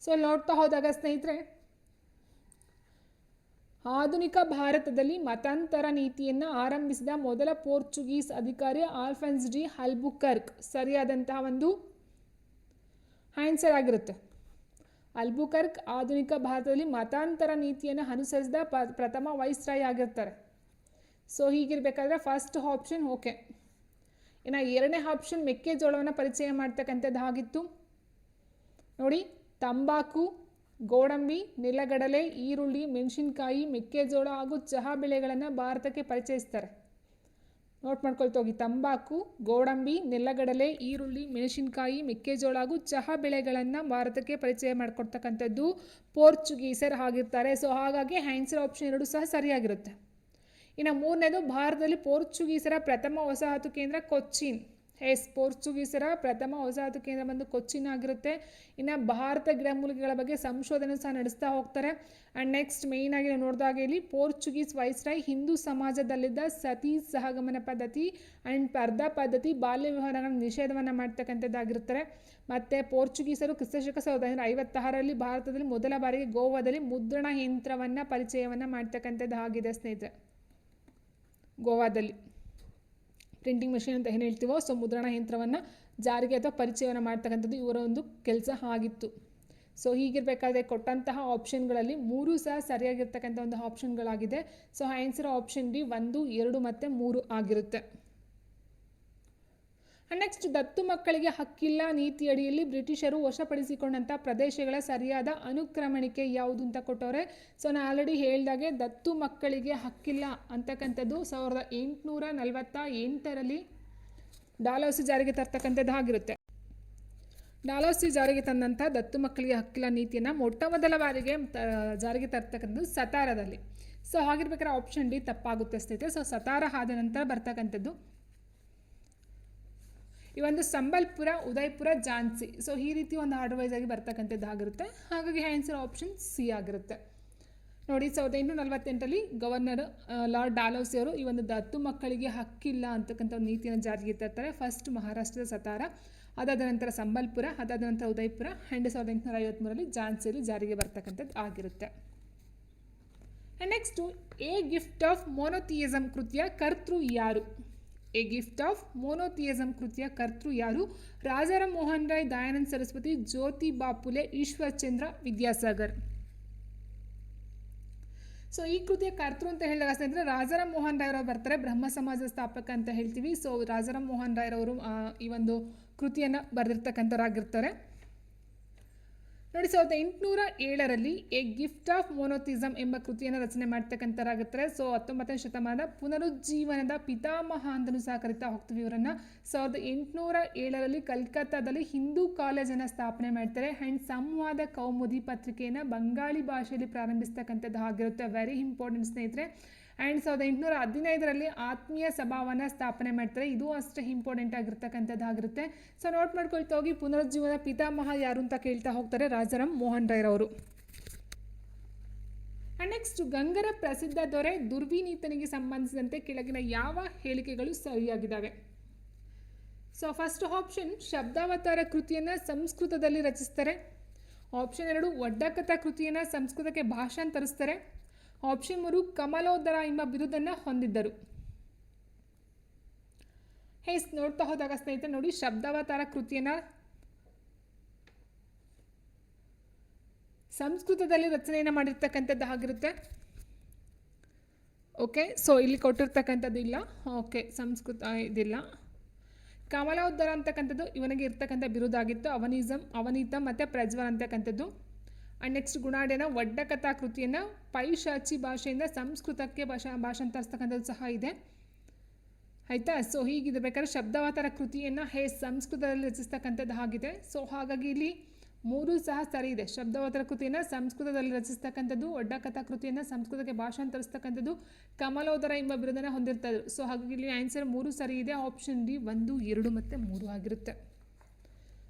ಸೊ ನೋಡ್ತಾ ಹೋದಾಗ ಸ್ನೇಹಿತರೆ ಆಧುನಿಕ ಭಾರತದಲ್ಲಿ ಮತಾಂತರ ನೀತಿಯನ್ನು ಆರಂಭಿಸಿದ ಮೊದಲ ಪೋರ್ಚುಗೀಸ್ ಅಧಿಕಾರಿ ಆಲ್ಫಾನ್ಸ್ ಡಿ ಅಲ್ಬುಕರ್ಕ್ ಸರಿಯಾದಂತಹ ಒಂದು ಆನ್ಸರ್ ಆಗಿರುತ್ತೆ. ಅಲ್ಬುಕರ್ಕ್ ಆಧುನಿಕ ಭಾರತದಲ್ಲಿ ಮತಾಂತರ ನೀತಿಯನ್ನು ಅನುಸರಿಸಿದ ಪ್ರಥಮ ವೈಸ್ರಾಯ್ ಆಗಿರ್ತಾರೆ. ಸೊ ಹೀಗಿರಬೇಕಾದ್ರೆ ಫಸ್ಟ್ ಆಪ್ಷನ್ ಓಕೆ. ಇನ್ನು 2ನೇ ಆಪ್ಷನ್ ಮೆಕ್ಕೆಜೋಳವನ್ನು ಪರಿಚಯ ಮಾಡ್ತಕ್ಕಂಥದ್ದು ಆಗಿತ್ತು ನೋಡಿ. ತಂಬಾಕು, ಗೋಡಂಬಿ, ನೆಲಗಡಲೆ, ಈರುಳ್ಳಿ, ಮೆಣಸಿನಕಾಯಿ, ಮೆಕ್ಕೆಜೋಳ ಹಾಗೂ ಚಹಾ ಬೆಳೆಗಳನ್ನು ಭಾರತಕ್ಕೆ ಪರಿಚಯಿಸ್ತಾರೆ. ನೋಟ್ ಮಾಡ್ಕೊಳ್ತಾ ಹೋಗಿ. ತಂಬಾಕು, ಗೋಡಂಬಿ, ನೆಲಗಡಲೆ, ಈರುಳ್ಳಿ, ಮೆಣಸಿನಕಾಯಿ, ಮೆಕ್ಕೆಜೋಳ ಹಾಗೂ ಚಹಾ ಬೆಳೆಗಳನ್ನು ಭಾರತಕ್ಕೆ ಪರಿಚಯ ಮಾಡಿಕೊಡ್ತಕ್ಕಂಥದ್ದು ಪೋರ್ಚುಗೀಸರು ಆಗಿರ್ತಾರೆ. ಸೊ ಹಾಗಾಗಿ ಆನ್ಸರ್ ಆಪ್ಷನ್ 2 ಸಹ ಸರಿಯಾಗಿರುತ್ತೆ. ಇನ್ನು 3ನೇದು ಭಾರತದಲ್ಲಿ ಪೋರ್ಚುಗೀಸರ ಪ್ರಥಮ ವಸಾಹತು ಕೇಂದ್ರ ಕೊಚ್ಚಿನ್ ಪೋರ್ಚುಗೀಸರ ಪ್ರಥಮ ವಸಾಹತು ಕೇಂದ್ರ ಬಂದು ಕೊಚ್ಚಿನ್ ಆಗಿರುತ್ತೆ. ಇನ್ನು ಭಾರತ ಗಿಡಮೂಲಿಕೆಗಳ ಬಗ್ಗೆ ಸಂಶೋಧನೆ ಸಹ ನಡೆಸ್ತಾ ಹೋಗ್ತಾರೆ. ಆ್ಯಂಡ್ ನೆಕ್ಸ್ಟ್ ಮೇಯ್ನ್ ಆಗಿ ನಾವು ನೋಡಿದಾಗ ಇಲ್ಲಿ ಪೋರ್ಚುಗೀಸ್ ವೈಸ್ರಾಯ್ ಹಿಂದೂ ಸಮಾಜದಲ್ಲಿದ್ದ ಸತಿ ಸಹಗಮನ ಪದ್ಧತಿ ಆ್ಯಂಡ್ ಪರ್ದಾ ಪದ್ಧತಿ ಬಾಲ್ಯ ವಿವಾಹಗಳ ನಿಷೇಧವನ್ನು ಮಾಡ್ತಕ್ಕಂಥದ್ದಾಗಿರ್ತಾರೆ. ಮತ್ತು ಪೋರ್ಚುಗೀಸರು ಕ್ರಿಸ್ತಶಕ 1556ರಲ್ಲಿ ಭಾರತದಲ್ಲಿ ಮೊದಲ ಬಾರಿಗೆ ಗೋವಾದಲ್ಲಿ ಮುದ್ರಣ ಯಂತ್ರವನ್ನು ಪರಿಚಯವನ್ನು ಮಾಡ್ತಕ್ಕಂಥದ್ದು ಆಗಿದೆ ಸ್ನೇಹಿತರೆ. ಗೋವಾದಲ್ಲಿ ಪ್ರಿಂಟಿಂಗ್ ಮೆಷಿನ್ ಅಂತ ಏನು ಹೇಳ್ತೀವೋ, ಸೊ ಮುದ್ರಣ ಯಂತ್ರವನ್ನು ಜಾರಿಗೆ ಅಥವಾ ಪರಿಚಯವನ್ನು ಮಾಡ್ತಕ್ಕಂಥದ್ದು ಇವರ ಒಂದು ಕೆಲಸ ಆಗಿತ್ತು. ಸೊ ಹೀಗಿರಬೇಕಾದ್ರೆ ಕೊಟ್ಟಂತಹ ಆಪ್ಷನ್ಗಳಲ್ಲಿ 3 ಸಹ ಸರಿಯಾಗಿರ್ತಕ್ಕಂಥ ಒಂದು ಆಪ್ಷನ್ಗಳಾಗಿದೆ. ಸೊ ಆನ್ಸರ್ ಆಪ್ಷನ್ ಡಿ 1, 2 ಮತ್ತು 3 ಆಗಿರುತ್ತೆ. ನೆಕ್ಸ್ಟ್ ದತ್ತು ಮಕ್ಕಳಿಗೆ ಹಕ್ಕಿಲ್ಲ ನೀತಿಯಡಿಯಲ್ಲಿ ಬ್ರಿಟಿಷರು ವಶಪಡಿಸಿಕೊಂಡಂಥ ಪ್ರದೇಶಗಳ ಸರಿಯಾದ ಅನುಕ್ರಮಣಿಕೆ ಯಾವುದು ಅಂತ ಕೊಟ್ಟವ್ರೆ. ಸೊ ನಾನು ಆಲ್ರೆಡಿ ಹೇಳಿದಾಗೆ ದತ್ತು ಮಕ್ಕಳಿಗೆ ಹಕ್ಕಿಲ್ಲ ಅಂತಕ್ಕಂಥದ್ದು 1848ರಲ್ಲಿ ಡಾಲೌಸಿ ಜಾರಿಗೆ ತರ್ತಕ್ಕಂಥದ್ದು ಆಗಿರುತ್ತೆ. ಡಾಲೌಸಿ ಜಾರಿಗೆ ತಂದಂಥ ದತ್ತು ಮಕ್ಕಳಿಗೆ ಹಕ್ಕಿಲ್ಲ ನೀತಿಯನ್ನು ಮೊಟ್ಟ ಮೊದಲ ಬಾರಿಗೆ ಜಾರಿಗೆ ತರ್ತಕ್ಕಂಥದ್ದು ಸತಾರದಲ್ಲಿ. ಸೊ ಹಾಗಿರ್ಬೇಕಾದ್ರೆ ಆಪ್ಷನ್ ಡಿ ತಪ್ಪಾಗುತ್ತೆ ಸ್ನೇಹಿತರೆ. ಸೊ ಸತಾರ ಆದ ನಂತರ ಬರ್ತಕ್ಕಂಥದ್ದು ಈ ಒಂದು ಸಂಬಲ್ಪುರ, ಉದಯಪುರ, ಝಾನ್ಸಿ. ಸೊ ಈ ರೀತಿ ಒಂದು ಆರ್ಡರ್ ವೈಸ್ ಆಗಿ ಬರ್ತಕ್ಕಂಥದ್ದು ಆಗಿರುತ್ತೆ. ಹಾಗಾಗಿ ಆನ್ಸರ್ ಆಪ್ಷನ್ ಸಿ ಆಗಿರುತ್ತೆ. ನೋಡಿ 1848ರಲ್ಲಿ ಗವರ್ನರ್ ಲಾರ್ಡ್ ಡಾಲೌಸಿ ಅವರು ಈ ಒಂದು ದತ್ತು ಮಕ್ಕಳಿಗೆ ಹಕ್ಕಿಲ್ಲ ಅಂತಕ್ಕಂಥ ಒಂದು ನೀತಿಯನ್ನು ಜಾರಿಗೆ ತರ್ತಾರೆ. ಫಸ್ಟ್ ಮಹಾರಾಷ್ಟ್ರದ ಸತಾರ, ಅದಾದ ನಂತರ ಸಂಬಲ್ಪುರ, ಅದಾದ ನಂತರ ಉದಯಪುರ, ಆ್ಯಂಡ್ 1853ರಲ್ಲಿ ಝಾನ್ಸಿಯಲ್ಲಿ ಜಾರಿಗೆ ಬರ್ತಕ್ಕಂಥದ್ದು ಆಗಿರುತ್ತೆ. ನೆಕ್ಸ್ಟು ಎ ಗಿಫ್ಟ್ ಆಫ್ ಮೋನೋಥಿಯಿಸಮ್ ಕೃತಿಯ ಕರ್ತೃ ಯಾರು? ಎ ಗಿಫ್ಟ್ ಆಫ್ ಮೋನೋಥಿಯಿಸಮ್ ಕೃತಿಯ ಕರ್ತೃ ಯಾರು? ರಾಜಾರಾಮ್ ಮೋಹನ್ ರಾಯ್, ದಯಾನಂದ ಸರಸ್ವತಿ, ಜ್ಯೋತಿಬಾ ಫುಲೆ, ಈಶ್ವರ್ಚಂದ್ರ ವಿದ್ಯಾಸಾಗರ್. ಸೊ ಈ ಕೃತಿಯ ಕರ್ತೃ ಅಂತ ಹೇಳಿದಾಗ ಸ್ನೇಹಿತರೆ ರಾಜಾರಾಮ್ ಮೋಹನ್ ರಾಯ್ ಅವರು ಬರ್ತಾರೆ. ಬ್ರಹ್ಮ ಸಮಾಜ ಸ್ಥಾಪಕ ಅಂತ ಹೇಳ್ತೀವಿ. ಸೊ ರಾಜಾರಾಮ್ ಮೋಹನ್ ರಾಯ್ ಅವರು ಈ ಒಂದು ಕೃತಿಯನ್ನು ಬರೆದಿರ್ತಕ್ಕಂಥವರಾಗಿರ್ತಾರೆ. ನೋಡಿ 1807ರಲ್ಲಿ ಎ ಗಿಫ್ಟ್ ಆಫ್ ಮೋನೋಥಿಸಮ್ ಎಂಬ ಕೃತಿಯನ್ನು ರಚನೆ ಮಾಡ್ತಕ್ಕಂಥರಾಗಿರ್ತಾರೆ. ಸೊ 19ನೇ ಶತಮಾನದ ಪುನರುಜ್ಜೀವನದ ಪಿತಾಮಹ ಅಂತಲೂ ಸಹ ಕರಿತಾ ಹೋಗ್ತೀವಿ ಇವರನ್ನು. 1807ರಲ್ಲಿ ಕಲ್ಕತ್ತಾದಲ್ಲಿ ಹಿಂದೂ ಕಾಲೇಜನ್ನು ಸ್ಥಾಪನೆ ಮಾಡ್ತಾರೆ. ಆ್ಯಂಡ್ ಸಂವಾದ ಕೌಮುದಿ ಪತ್ರಿಕೆಯನ್ನು ಬಂಗಾಳಿ ಭಾಷೆಯಲ್ಲಿ ಪ್ರಾರಂಭಿಸ್ತಕ್ಕಂಥದ್ದು ಆಗಿರುತ್ತೆ. ವೆರಿ ಇಂಪಾರ್ಟೆಂಟ್ ಸ್ನೇಹಿತರೆ. ಆ್ಯಂಡ್ 1815ರಲ್ಲಿ ಆತ್ಮೀಯ ಸಭಾವನ್ನು ಸ್ಥಾಪನೆ ಮಾಡ್ತಾರೆ. ಇದು ಅಷ್ಟೇ ಇಂಪಾರ್ಟೆಂಟ್ ಆಗಿರ್ತಕ್ಕಂಥದ್ದಾಗಿರುತ್ತೆ. ಸೊ ನೋಟ್ ಮಾಡ್ಕೊಳ್ತಾ ಹೋಗಿ ಪುನರುಜ್ಜೀವನ ಪಿತಾಮಹ ಯಾರು ಅಂತ ಕೇಳ್ತಾ ಹೋಗ್ತಾರೆ, ರಾಜಾರಾಮ್ ಮೋಹನ್ ರಾಯ್ ಅವರು. ಆ್ಯಂಡ್ ನೆಕ್ಸ್ಟ್ ಗಂಗರ ಪ್ರಸಿದ್ಧ ದೊರೆ ದುರ್ವಿನೀತನಿಗೆ ಸಂಬಂಧಿಸಿದಂತೆ ಕೆಳಗಿನ ಯಾವ ಹೇಳಿಕೆಗಳು ಸರಿಯಾಗಿದ್ದಾವೆ? ಸೊ ಫಸ್ಟ್ ಆಪ್ಷನ್ ಶಬ್ದಾವತಾರ ಕೃತಿಯನ್ನು ಸಂಸ್ಕೃತದಲ್ಲಿ ರಚಿಸ್ತಾರೆ. ಆಪ್ಷನ್ 2 ಒಡ್ಡಕಥಾ ಕೃತಿಯನ್ನು ಸಂಸ್ಕೃತಕ್ಕೆ ಭಾಷಾಂತರಿಸ್ತಾರೆ. ಆಪ್ಷನ್ 3 ಕಮಲೋದರ ಎಂಬ ಬಿರುದನ್ನು ಹೊಂದಿದ್ದರು. ನೋಡ್ತಾ ಹೋದಾಗ ಸ್ನೇಹಿತರೆ ನೋಡಿ ಶಬ್ದಾವತಾರ ಕೃತಿಯನ್ನು ಸಂಸ್ಕೃತದಲ್ಲಿ ರಚನೆಯನ್ನು ಮಾಡಿರ್ತಕ್ಕಂಥದ್ದು ಆಗಿರುತ್ತೆ. ಓಕೆ, ಸೊ ಇಲ್ಲಿ ಕೊಟ್ಟಿರ್ತಕ್ಕಂಥದ್ದು ಇಲ್ಲ. ಓಕೆ, ಸಂಸ್ಕೃತ ಇದಿಲ್ಲ. ಕಮಲೋದರ ಅಂತಕ್ಕಂಥದ್ದು ಇವನಿಗೆ ಇರ್ತಕ್ಕಂಥ ಬಿರುದಾಗಿತ್ತು. ಅವನೀತಂ ಮತ್ತು ಪ್ರಜ್ವಲ್ ಅಂತಕ್ಕಂಥದ್ದು. ಆ್ಯಂಡ್ ನೆಕ್ಸ್ಟ್ ಗುಣಾಢ್ಯನ ಒಡ್ಡಕಥಾ ಕೃತಿಯನ್ನು ಪೈಶಾಚಿ ಭಾಷೆಯಿಂದ ಸಂಸ್ಕೃತಕ್ಕೆ ಭಾಷಾಂತರಿಸ್ತಕ್ಕಂಥದ್ದು ಸಹ ಇದೆ. ಆಯಿತಾ? ಸೊ ಹೀಗಿರಬೇಕಾದ್ರೆ ಶಬ್ದಾವತಾರ ಕೃತಿಯನ್ನು ಸಂಸ್ಕೃತದಲ್ಲಿ ರಚಿಸ್ತಕ್ಕಂಥದ್ದು ಆಗಿದೆ. ಸೊ ಹಾಗಾಗಿ ಇಲ್ಲಿ 3 ಸಹ ಸರಿ ಇದೆ. ಶಬ್ದಾವತಾರ ಕೃತಿಯನ್ನು ಸಂಸ್ಕೃತದಲ್ಲಿ ರಚಿಸ್ತಕ್ಕಂಥದ್ದು, ಒಡ್ಡಕಥಾ ಕೃತಿಯನ್ನು ಸಂಸ್ಕೃತಕ್ಕೆ ಭಾಷಾಂತರಿಸ್ತಕ್ಕಂಥದ್ದು, ಕಮಲೋದರ ಎಂಬ ಬಿರುದನ್ನು ಹೊಂದಿರ್ತಾರೆ. ಸೊ ಹಾಗಾಗಿ ಇಲ್ಲಿ ಆನ್ಸರ್ 3 ಸರಿ ಇದೆ. ಆಪ್ಷನ್ ಡಿ 1, 2 ಮತ್ತು 3 ಆಗಿರುತ್ತೆ.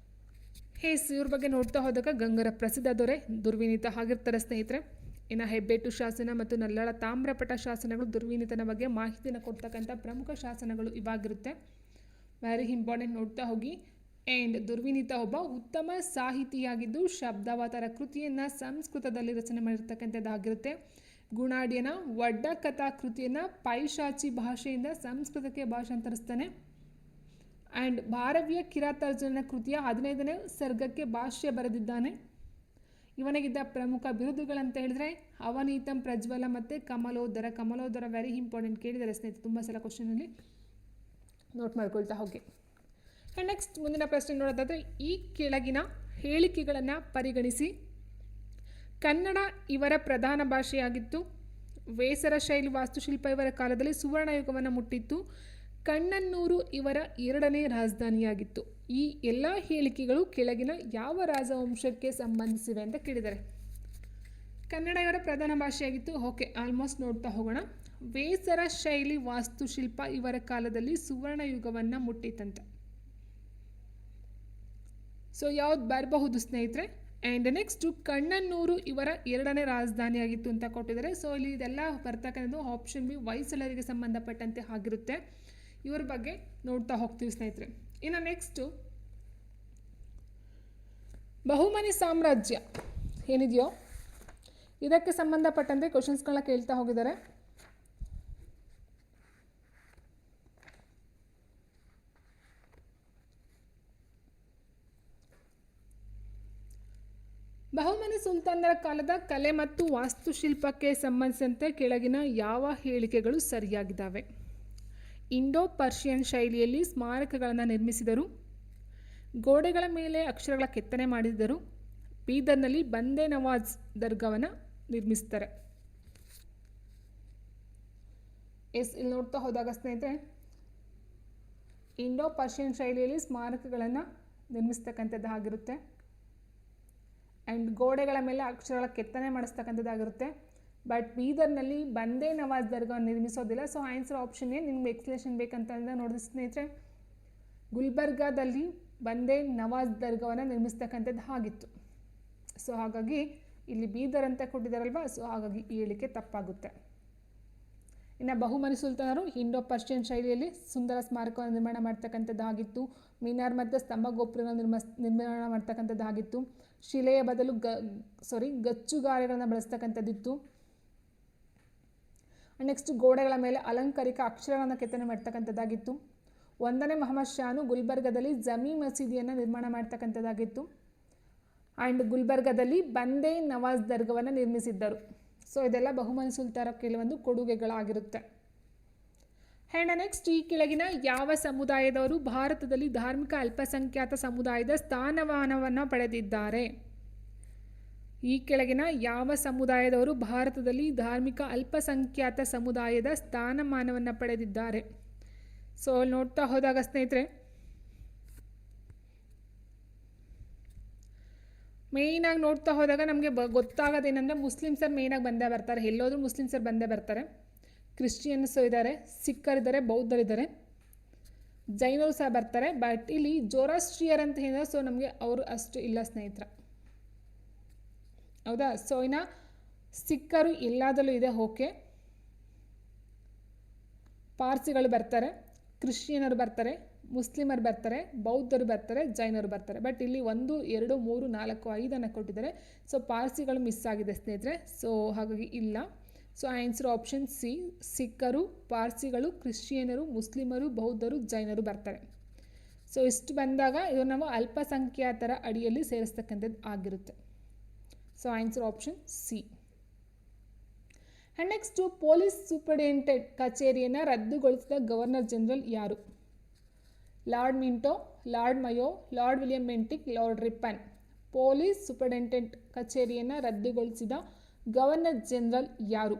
ಇವ್ರ ಬಗ್ಗೆ ನೋಡ್ತಾ ಹೋದಾಗ ಗಂಗರ ಪ್ರಸಿದ್ಧ ದೊರೆ ದುರ್ವಿನೀತ ಆಗಿರ್ತಾರೆ ಸ್ನೇಹಿತರೆ. ಇನ್ನು ಹೆಬ್ಬೆಟ್ಟು ಶಾಸನ ಮತ್ತು ನಲ್ಲಾಳ ತಾಮ್ರಪಟ ಶಾಸನಗಳು ದುರ್ವಿನೀತನ ಬಗ್ಗೆ ಮಾಹಿತಿಯನ್ನು ಕೊಡ್ತಕ್ಕಂಥ ಪ್ರಮುಖ ಶಾಸನಗಳು ಇವಾಗಿರುತ್ತೆ. ವೆರಿ ಇಂಪಾರ್ಟೆಂಟ್, ನೋಡ್ತಾ ಹೋಗಿ. ಆ್ಯಂಡ್ ದುರ್ವಿನೀತ ಒಬ್ಬ ಉತ್ತಮ ಸಾಹಿತಿಯಾಗಿದ್ದು ಶಬ್ದಾವತಾರ ಕೃತಿಯನ್ನು ಸಂಸ್ಕೃತದಲ್ಲಿ ರಚನೆ ಮಾಡಿರ್ತಕ್ಕಂಥದ್ದಾಗಿರುತ್ತೆ. ಗುಣಾಢ್ಯನ ಒಡ್ಡಕಥಾ ಕೃತಿಯನ್ನು ಪೈಶಾಚಿ ಭಾಷೆಯಿಂದ ಸಂಸ್ಕೃತಕ್ಕೆ ಭಾಷಾಂತರಿಸ್ತಾನೆ. ಆ್ಯಂಡ್ ಭಾರವಿಯ ಕಿರಾತಾರ್ಜುನನ ಕೃತಿಯ 15ನೇ ಸರ್ಗಕ್ಕೆ ಭಾಷ್ಯ ಬರೆದಿದ್ದಾನೆ. ಇವನಿಗಿದ್ದ ಪ್ರಮುಖ ಬಿರುದುಗಳಂತ ಹೇಳಿದ್ರೆ ಅವನೀತಂ, ಪ್ರಜ್ವಲ ಮತ್ತು ಕಮಲೋದರ. ಕಮಲೋದರ ವೆರಿ ಇಂಪಾರ್ಟೆಂಟ್, ಕೇಳಿದ್ದಾರೆ ಸ್ನೇಹಿತರೆ ತುಂಬ ಸಲ ಕ್ವಶನಲ್ಲಿ, ನೋಟ್ ಮಾಡ್ಕೊಳ್ತಾ ಹೋಗಿ. ಆ್ಯಂಡ್ ನೆಕ್ಸ್ಟ್ ಮುಂದಿನ ಪ್ರಶ್ನೆ ನೋಡೋದಾದರೆ ಈ ಕೆಳಗಿನ ಹೇಳಿಕೆಗಳನ್ನು ಪರಿಗಣಿಸಿ. ಕನ್ನಡ ಇವರ ಪ್ರಧಾನ ಭಾಷೆಯಾಗಿತ್ತು. ವೇಸರ ಶೈಲಿ ವಾಸ್ತುಶಿಲ್ಪ ಇವರ ಕಾಲದಲ್ಲಿ ಸುವರ್ಣಯುಗವನ್ನು ಮುಟ್ಟಿತ್ತು. ಕಣ್ಣನ್ನೂರು ಇವರ 2ನೇ ರಾಜಧಾನಿಯಾಗಿತ್ತು. ಈ ಎಲ್ಲ ಹೇಳಿಕೆಗಳು ಕೆಳಗಿನ ಯಾವ ರಾಜವಂಶಕ್ಕೆ ಸಂಬಂಧಿಸಿವೆ ಅಂತ ಕೇಳಿದ್ದಾರೆ. ಕನ್ನಡ ಇವರ ಪ್ರಧಾನ ಭಾಷೆಯಾಗಿತ್ತು. ಓಕೆ, ಆಲ್ಮೋಸ್ಟ್ ನೋಡ್ತಾ ಹೋಗೋಣ. ವೇಸರ ಶೈಲಿ ವಾಸ್ತುಶಿಲ್ಪ ಇವರ ಕಾಲದಲ್ಲಿ ಸುವರ್ಣಯುಗವನ್ನು ಮುಟ್ಟಿತ್ತಂತೆ. ಸೊ ಯಾವ್ದು ಬರಬಹುದು ಸ್ನೇಹಿತರೆ. ಆ್ಯಂಡ್ ನೆಕ್ಸ್ಟು ಕಣ್ಣನ್ನೂರು ಇವರ 2ನೇ ರಾಜಧಾನಿಯಾಗಿತ್ತು ಅಂತ ಕೊಟ್ಟಿದ್ದಾರೆ. ಸೊ ಇಲ್ಲಿ ಇದೆಲ್ಲ ಬರ್ತಕ್ಕಂಥದ್ದು ಆಪ್ಷನ್ ಬಿ ಹೊಯ್ಸಳರಿಗೆ ಸಂಬಂಧಪಟ್ಟಂತೆ ಆಗಿರುತ್ತೆ. ಇವ್ರ ಬಗ್ಗೆ ನೋಡ್ತಾ ಹೋಗ್ತೀವಿ ಸ್ನೇಹಿತರೆ. ಇನ್ನು ನೆಕ್ಸ್ಟು ಬಹುಮನಿ ಸಾಮ್ರಾಜ್ಯ ಏನಿದೆಯೋ ಇದಕ್ಕೆ ಸಂಬಂಧಪಟ್ಟಂತೆ ಕ್ವಶನ್ಸ್ಗಳನ್ನ ಕೇಳ್ತಾ ಹೋಗಿದ್ದಾರೆ. ಬಹುಮನಿ ಸುಲ್ತಾನರ ಕಾಲದ ಕಲೆ ಮತ್ತು ವಾಸ್ತುಶಿಲ್ಪಕ್ಕೆ ಸಂಬಂಧಿಸಿದಂತೆ ಕೆಳಗಿನ ಯಾವ ಹೇಳಿಕೆಗಳು ಸರಿಯಾಗಿದ್ದಾವೆ? ಇಂಡೋ ಪರ್ಷಿಯನ್ ಶೈಲಿಯಲ್ಲಿ ಸ್ಮಾರಕಗಳನ್ನು ನಿರ್ಮಿಸಿದರು, ಗೋಡೆಗಳ ಮೇಲೆ ಅಕ್ಷರಗಳ ಕೆತ್ತನೆ ಮಾಡಿದರು, ಬೀದರ್ನಲ್ಲಿ ಬಂದೇ ನವಾಜ್ ದರ್ಗಾವನ್ನು ನಿರ್ಮಿಸ್ತಾರೆ. ಇಲ್ಲಿ ನೋಡ್ತಾ ಹೋದಾಗ ಸ್ನೇಹಿತರೆ ಇಂಡೋ ಪರ್ಷಿಯನ್ ಶೈಲಿಯಲ್ಲಿ ಸ್ಮಾರಕಗಳನ್ನು ನಿರ್ಮಿಸ್ತಕ್ಕಂಥದ್ದಾಗಿರುತ್ತೆ. ಆ್ಯಂಡ್ ಗೋಡೆಗಳ ಮೇಲೆ ಅಕ್ಷರಗಳ ಕೆತ್ತನೆ ಮಾಡಿಸ್ತಕ್ಕಂಥದ್ದಾಗಿರುತ್ತೆ. ಬಟ್ ಬೀದರ್ನಲ್ಲಿ ಬಂದೇ ನವಾಜ್ ದರ್ಗಾವನ್ನು ನಿರ್ಮಿಸೋದಿಲ್ಲ. ಸೊ ಆನ್ಸರ್ ಆಪ್ಷನ್ ಏ. ನಿಮ್ಗೆ ಎಕ್ಸ್ಪ್ಲೇಷನ್ ಬೇಕಂತ ನೋಡಿದ ಸ್ನೇಹಿತರೆ, ಗುಲ್ಬರ್ಗಾದಲ್ಲಿ ಬಂದೇ ನವಾಜ್ ದರ್ಗಾವನ್ನು ನಿರ್ಮಿಸ್ತಕ್ಕಂಥದ್ದು ಆಗಿತ್ತು. ಸೊ ಹಾಗಾಗಿ ಇಲ್ಲಿ ಬೀದರ್ ಅಂತ ಕೊಟ್ಟಿದ್ದಾರಲ್ವ, ಸೊ ಹಾಗಾಗಿ ಈ ಹೇಳಿಕೆ ತಪ್ಪಾಗುತ್ತೆ. ಇನ್ನು ಬಹುಮನಿ ಸುಲ್ತಾನರು ಇಂಡೋ ಪರ್ಷಿಯನ್ ಶೈಲಿಯಲ್ಲಿ ಸುಂದರ ಸ್ಮಾರಕವನ್ನು ನಿರ್ಮಾಣ ಮಾಡ್ತಕ್ಕಂಥದ್ದಾಗಿತ್ತು. ಮಿನಾರ್ ಮತ್ತು ಸ್ತಂಭ ಗೋಪುರಗಳನ್ನು ನಿರ್ಮಾಣ ಮಾಡ್ತಕ್ಕಂಥದ್ದಾಗಿತ್ತು. ಶಿಲೆಯ ಬದಲು ಗಚ್ಚುಗಾರೆಗಳನ್ನು ಬಳಸ್ತಕ್ಕಂಥದ್ದಿತ್ತು. ನೆಕ್ಸ್ಟ್ ಗೋಡೆಗಳ ಮೇಲೆ ಅಲಂಕಾರಿಕ ಅಕ್ಷರಗಳನ್ನು ಕೆತ್ತನೆ ಮಾಡ್ತಕ್ಕಂಥದ್ದಾಗಿತ್ತು. 1ನೇ ಮೊಹಮ್ಮದ್ ಶಾನು ಗುಲ್ಬರ್ಗಾದಲ್ಲಿ ಜಮೀ ಮಸೀದಿಯನ್ನು ನಿರ್ಮಾಣ ಮಾಡ್ತಕ್ಕಂಥದ್ದಾಗಿತ್ತು. ಆ್ಯಂಡ್ ಗುಲ್ಬರ್ಗಾದಲ್ಲಿ ಬಂದೇ ನವಾಜ್ ದರ್ಗಾವನ್ನು ನಿರ್ಮಿಸಿದ್ದರು. ಸೊ ಇದೆಲ್ಲ ಬಹುಮನಿ ಸುಲ್ತಾನರ ಕೆಲವೊಂದು ಕೊಡುಗೆಗಳಾಗಿರುತ್ತೆ. ಆ್ಯಂಡ್ ನೆಕ್ಸ್ಟ್ ಈ ಕೆಳಗಿನ ಯಾವ ಸಮುದಾಯದವರು ಭಾರತದಲ್ಲಿ ಧಾರ್ಮಿಕ ಅಲ್ಪಸಂಖ್ಯಾತ ಸಮುದಾಯದ ಸ್ಥಾನಮಾನವನ್ನು ಪಡೆದಿದ್ದಾರೆ? ಈ ಕೆಳಗಿನ ಯಾವ ಸಮುದಾಯದವರು ಭಾರತದಲ್ಲಿ ಧಾರ್ಮಿಕ ಅಲ್ಪಸಂಖ್ಯಾತ ಸಮುದಾಯದ ಸ್ಥಾನಮಾನವನ್ನು ಪಡೆದಿದ್ದಾರೆ? ಸೊ ನೋಡ್ತಾ ಹೋದಾಗ ಸ್ನೇಹಿತರೆ ಮೇಯ್ನಾಗಿ ನೋಡ್ತಾ ಹೋದಾಗ ನಮಗೆ ಗೊತ್ತಾಗೋದೇನೆಂದರೆ ಮುಸ್ಲಿಮ್ಸರು ಮೇಯ್ನಾಗಿ ಬಂದೇ ಬರ್ತಾರೆ. ಎಲ್ಲೋದ್ರೂ ಮುಸ್ಲಿಮ್ಸರು ಬಂದೇ ಬರ್ತಾರೆ. ಕ್ರಿಶ್ಚಿಯನ್ಸು ಇದ್ದಾರೆ, ಸಿಖ್ಖರಿದ್ದಾರೆ, ಬೌದ್ಧರಿದ್ದಾರೆ, ಜೈನರು ಸಹ ಬರ್ತಾರೆ. ಬಟ್ ಇಲ್ಲಿ ಜೋರಾಸ್ಟ್ರಿಯರ್ ಅಂತ ಹೇಳಿದ್ರೆ ಸೊ ನಮಗೆ ಅವರು ಅಷ್ಟು ಇಲ್ಲ ಸ್ನೇಹಿತರ, ಹೌದಾ? ಸೊ ಇನ್ನು ಸಿಖ್ಖರು ಎಲ್ಲದರಲ್ಲೂ ಇದೆ, ಓಕೆ. ಪಾರ್ಸಿಗಳು ಬರ್ತಾರೆ, ಕ್ರಿಶ್ಚಿಯನರು ಬರ್ತಾರೆ, ಮುಸ್ಲಿಮರು ಬರ್ತಾರೆ, ಬೌದ್ಧರು ಬರ್ತಾರೆ, ಜೈನರು ಬರ್ತಾರೆ. ಬಟ್ ಇಲ್ಲಿ 1, 2, 3, 4, 5 ಕೊಟ್ಟಿದ್ದಾರೆ. ಸೊ ಪಾರ್ಸಿಗಳು ಮಿಸ್ ಆಗಿದೆ ಸ್ನೇಹಿತರೆ. ಸೊ ಹಾಗಾಗಿ ಇಲ್ಲ. ಸೊ ಆನ್ಸರ್ ಆಪ್ಷನ್ ಸಿ, ಸಿಖ್ಖರು, ಪಾರ್ಸಿಗಳು, ಕ್ರಿಶ್ಚಿಯನರು, ಮುಸ್ಲಿಮರು, ಬೌದ್ಧರು, ಜೈನರು ಬರ್ತಾರೆ. ಸೊ ಇಷ್ಟು ಬಂದಾಗ ಇದು ನಾವು ಅಲ್ಪಸಂಖ್ಯಾತರ ಅಡಿಯಲ್ಲಿ ಸೇರಿಸ್ತಕ್ಕಂಥದ್ದು ಆಗಿರುತ್ತೆ. So answer option C. And next police superintendent ಕಚೇರಿಯನ್ನು ರದ್ದುಗೊಳಿಸಿದ ಗವರ್ನರ್ ಜನರಲ್ ಯಾರು? Lord Minto, Lord Mayo, Lord William Bentinck, Lord Ripon. Police superintendent ಕಚೇರಿಯನ್ನು ರದ್ದುಗೊಳಿಸಿದ ಗವರ್ನರ್ ಜನರಲ್ ಯಾರು?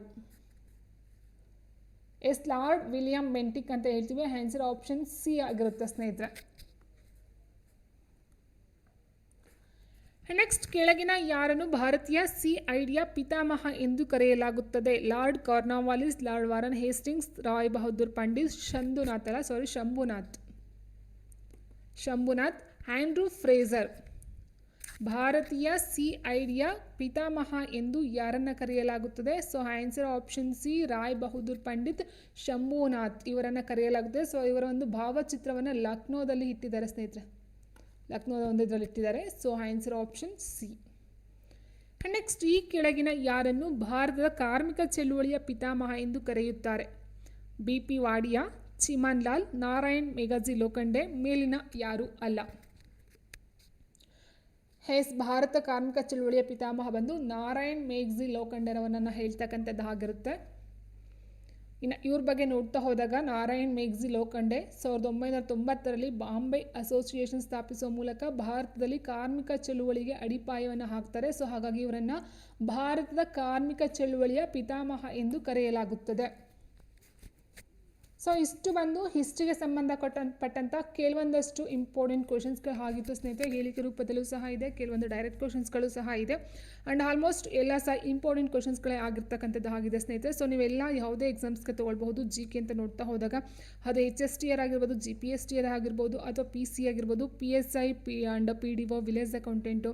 ಲಾರ್ಡ್ ವಿಲಿಯಂ ಬೆಂಟಿಕ್ ಅಂತ ಹೇಳ್ತೀವಿ. ಆನ್ಸರ್ ಆಪ್ಷನ್ ಸಿ ಆಗಿರುತ್ತೆ ಸ್ನೇಹಿತರೆ. ನೆಕ್ಸ್ಟ್ ಕೆಳಗಿನ ಯಾರನ್ನು ಭಾರತೀಯ CIDಯ ಪಿತಾಮಹ ಎಂದು ಕರೆಯಲಾಗುತ್ತದೆ? Lord Cornwallis, Lord Warren Hastings, Rai Bahadur Pandit, Shambhunath, Andrew Fraser. ಭಾರತೀಯ CIDಯ ಪಿತಾಮಹ ಎಂದು ಯಾರನ್ನು ಕರೆಯಲಾಗುತ್ತದೆ? So answer option C, Rai Bahadur Pandit, Shambhunath ಇವರನ್ನು ಕರೆಯಲಾಗುತ್ತದೆ. ಸೊ ಇವರ ಒಂದು ಭಾವಚಿತ್ರವನ್ನು ಲಕ್ನೋದಲ್ಲಿ ಇಟ್ಟಿದ್ದಾರೆ ಸ್ನೇಹಿತರೆ, ಲಕ್ನೋದ ಒಂದು ಇದರಲ್ಲಿ ಇಟ್ಟಿದ್ದಾರೆ. So answer option C. Next ಈ ಕೆಳಗಿನ ಯಾರನ್ನು ಭಾರತದ ಕಾರ್ಮಿಕ ಚಳುವಳಿಯ ಪಿತಾಮಹ ಎಂದು ಕರೆಯುತ್ತಾರೆ? BP ವಾಡಿಯಾ, ಚಿಮನ್ ಲಾಲ್, ನಾರಾಯಣ್ ಮೇಘಜಿ ಲೋಖಂಡೆ, ಮೇಲಿನ ಯಾರು ಅಲ್ಲ? ಭಾರತ ಕಾರ್ಮಿಕ ಚಳುವಳಿಯ ಪಿತಾಮಹ ಬಂದು ನಾರಾಯಣ್ ಮೇಘಜಿ ಲೋಖಂಡೆರವರನ್ನು ಹೇಳ್ತಕ್ಕಂಥದ್ದು ಆಗಿರುತ್ತೆ. ಇನ್ನು ಇವ್ರ ಬಗ್ಗೆ ನೋಡ್ತಾ ಹೋದಾಗ ನಾರಾಯಣ್ ಮೇಘಜಿ ಲೋಖಂಡೆ 1990ರಲ್ಲಿ ಬಾಂಬೆ ಅಸೋಸಿಯೇಷನ್ ಸ್ಥಾಪಿಸುವ ಮೂಲಕ ಭಾರತದಲ್ಲಿ ಕಾರ್ಮಿಕ ಚಳುವಳಿಗೆ ಅಡಿಪಾಯವನ್ನು ಹಾಕ್ತಾರೆ. ಸೊ ಹಾಗಾಗಿ ಇವರನ್ನು ಭಾರತದ ಕಾರ್ಮಿಕ ಚಳುವಳಿಯ ಪಿತಾಮಹ ಎಂದು ಕರೆಯಲಾಗುತ್ತದೆ. ಸೊ ಇಷ್ಟು ಬಂದು ಹಿಸ್ಟ್ರಿಗೆ ಸಂಬಂಧಪಟ್ಟಂಥ ಕೆಲವೊಂದಷ್ಟು ಇಂಪಾರ್ಟೆಂಟ್ ಕ್ವಶನ್ಸ್ಗಳು ಆಗಿತ್ತು ಸ್ನೇಹಿತರೆ. ಹೇಳಿಕೆ ರೂಪದಲ್ಲೂ ಸಹ ಇದೆ, ಕೆಲವೊಂದು ಡೈರೆಕ್ಟ್ ಕ್ವಶನ್ಸ್ಗಳು ಸಹ ಇದೆ ಆ್ಯಂಡ್ ಆಲ್ಮೋಸ್ಟ್ ಎಲ್ಲ ಸಹ ಇಂಪಾರ್ಟೆಂಟ್ ಕ್ವಶನ್ಸ್ಗಳೇ ಆಗಿರ್ತಕ್ಕಂಥದ್ದು ಆಗಿದೆ ಸ್ನೇಹಿತರೆ. ಸೊ ನೀವೆಲ್ಲ ಯಾವುದೇ ಎಕ್ಸಾಮ್ಸ್ಗೆ ತೊಗೊಳ್ಬಹುದು. ಜಿ ಕೆ ಅಂತ ನೋಡ್ತಾ ಹೋದಾಗ ಅದು HSTR ಆಗಿರ್ಬೋದು, GPSTR ಆಗಿರ್ಬೋದು, ಅಥವಾ PC ಆಗಿರ್ಬೋದು, PSI and PDO, village accountant.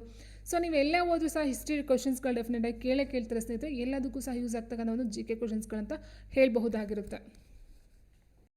So ನೀವೆಲ್ಲ ಓದು ಸಹ ಹಿಸ್ಟ್ರಿ ಕ್ವಶನ್ಸ್ಗಳು ಡೆಫಿನೆಟಾಗಿ ಕೇಳ್ತಾರೆ ಸ್ನೇಹಿತರೆ. ಎಲ್ಲದಕ್ಕೂ ಸಹ ಯೂಸ್ ಆಗ್ತಕ್ಕಂಥ ಒಂದು GK ಕ್ವಶನ್ಸ್ಗಳಂತ ಹೇಳಬಹುದಾಗಿರುತ್ತೆ.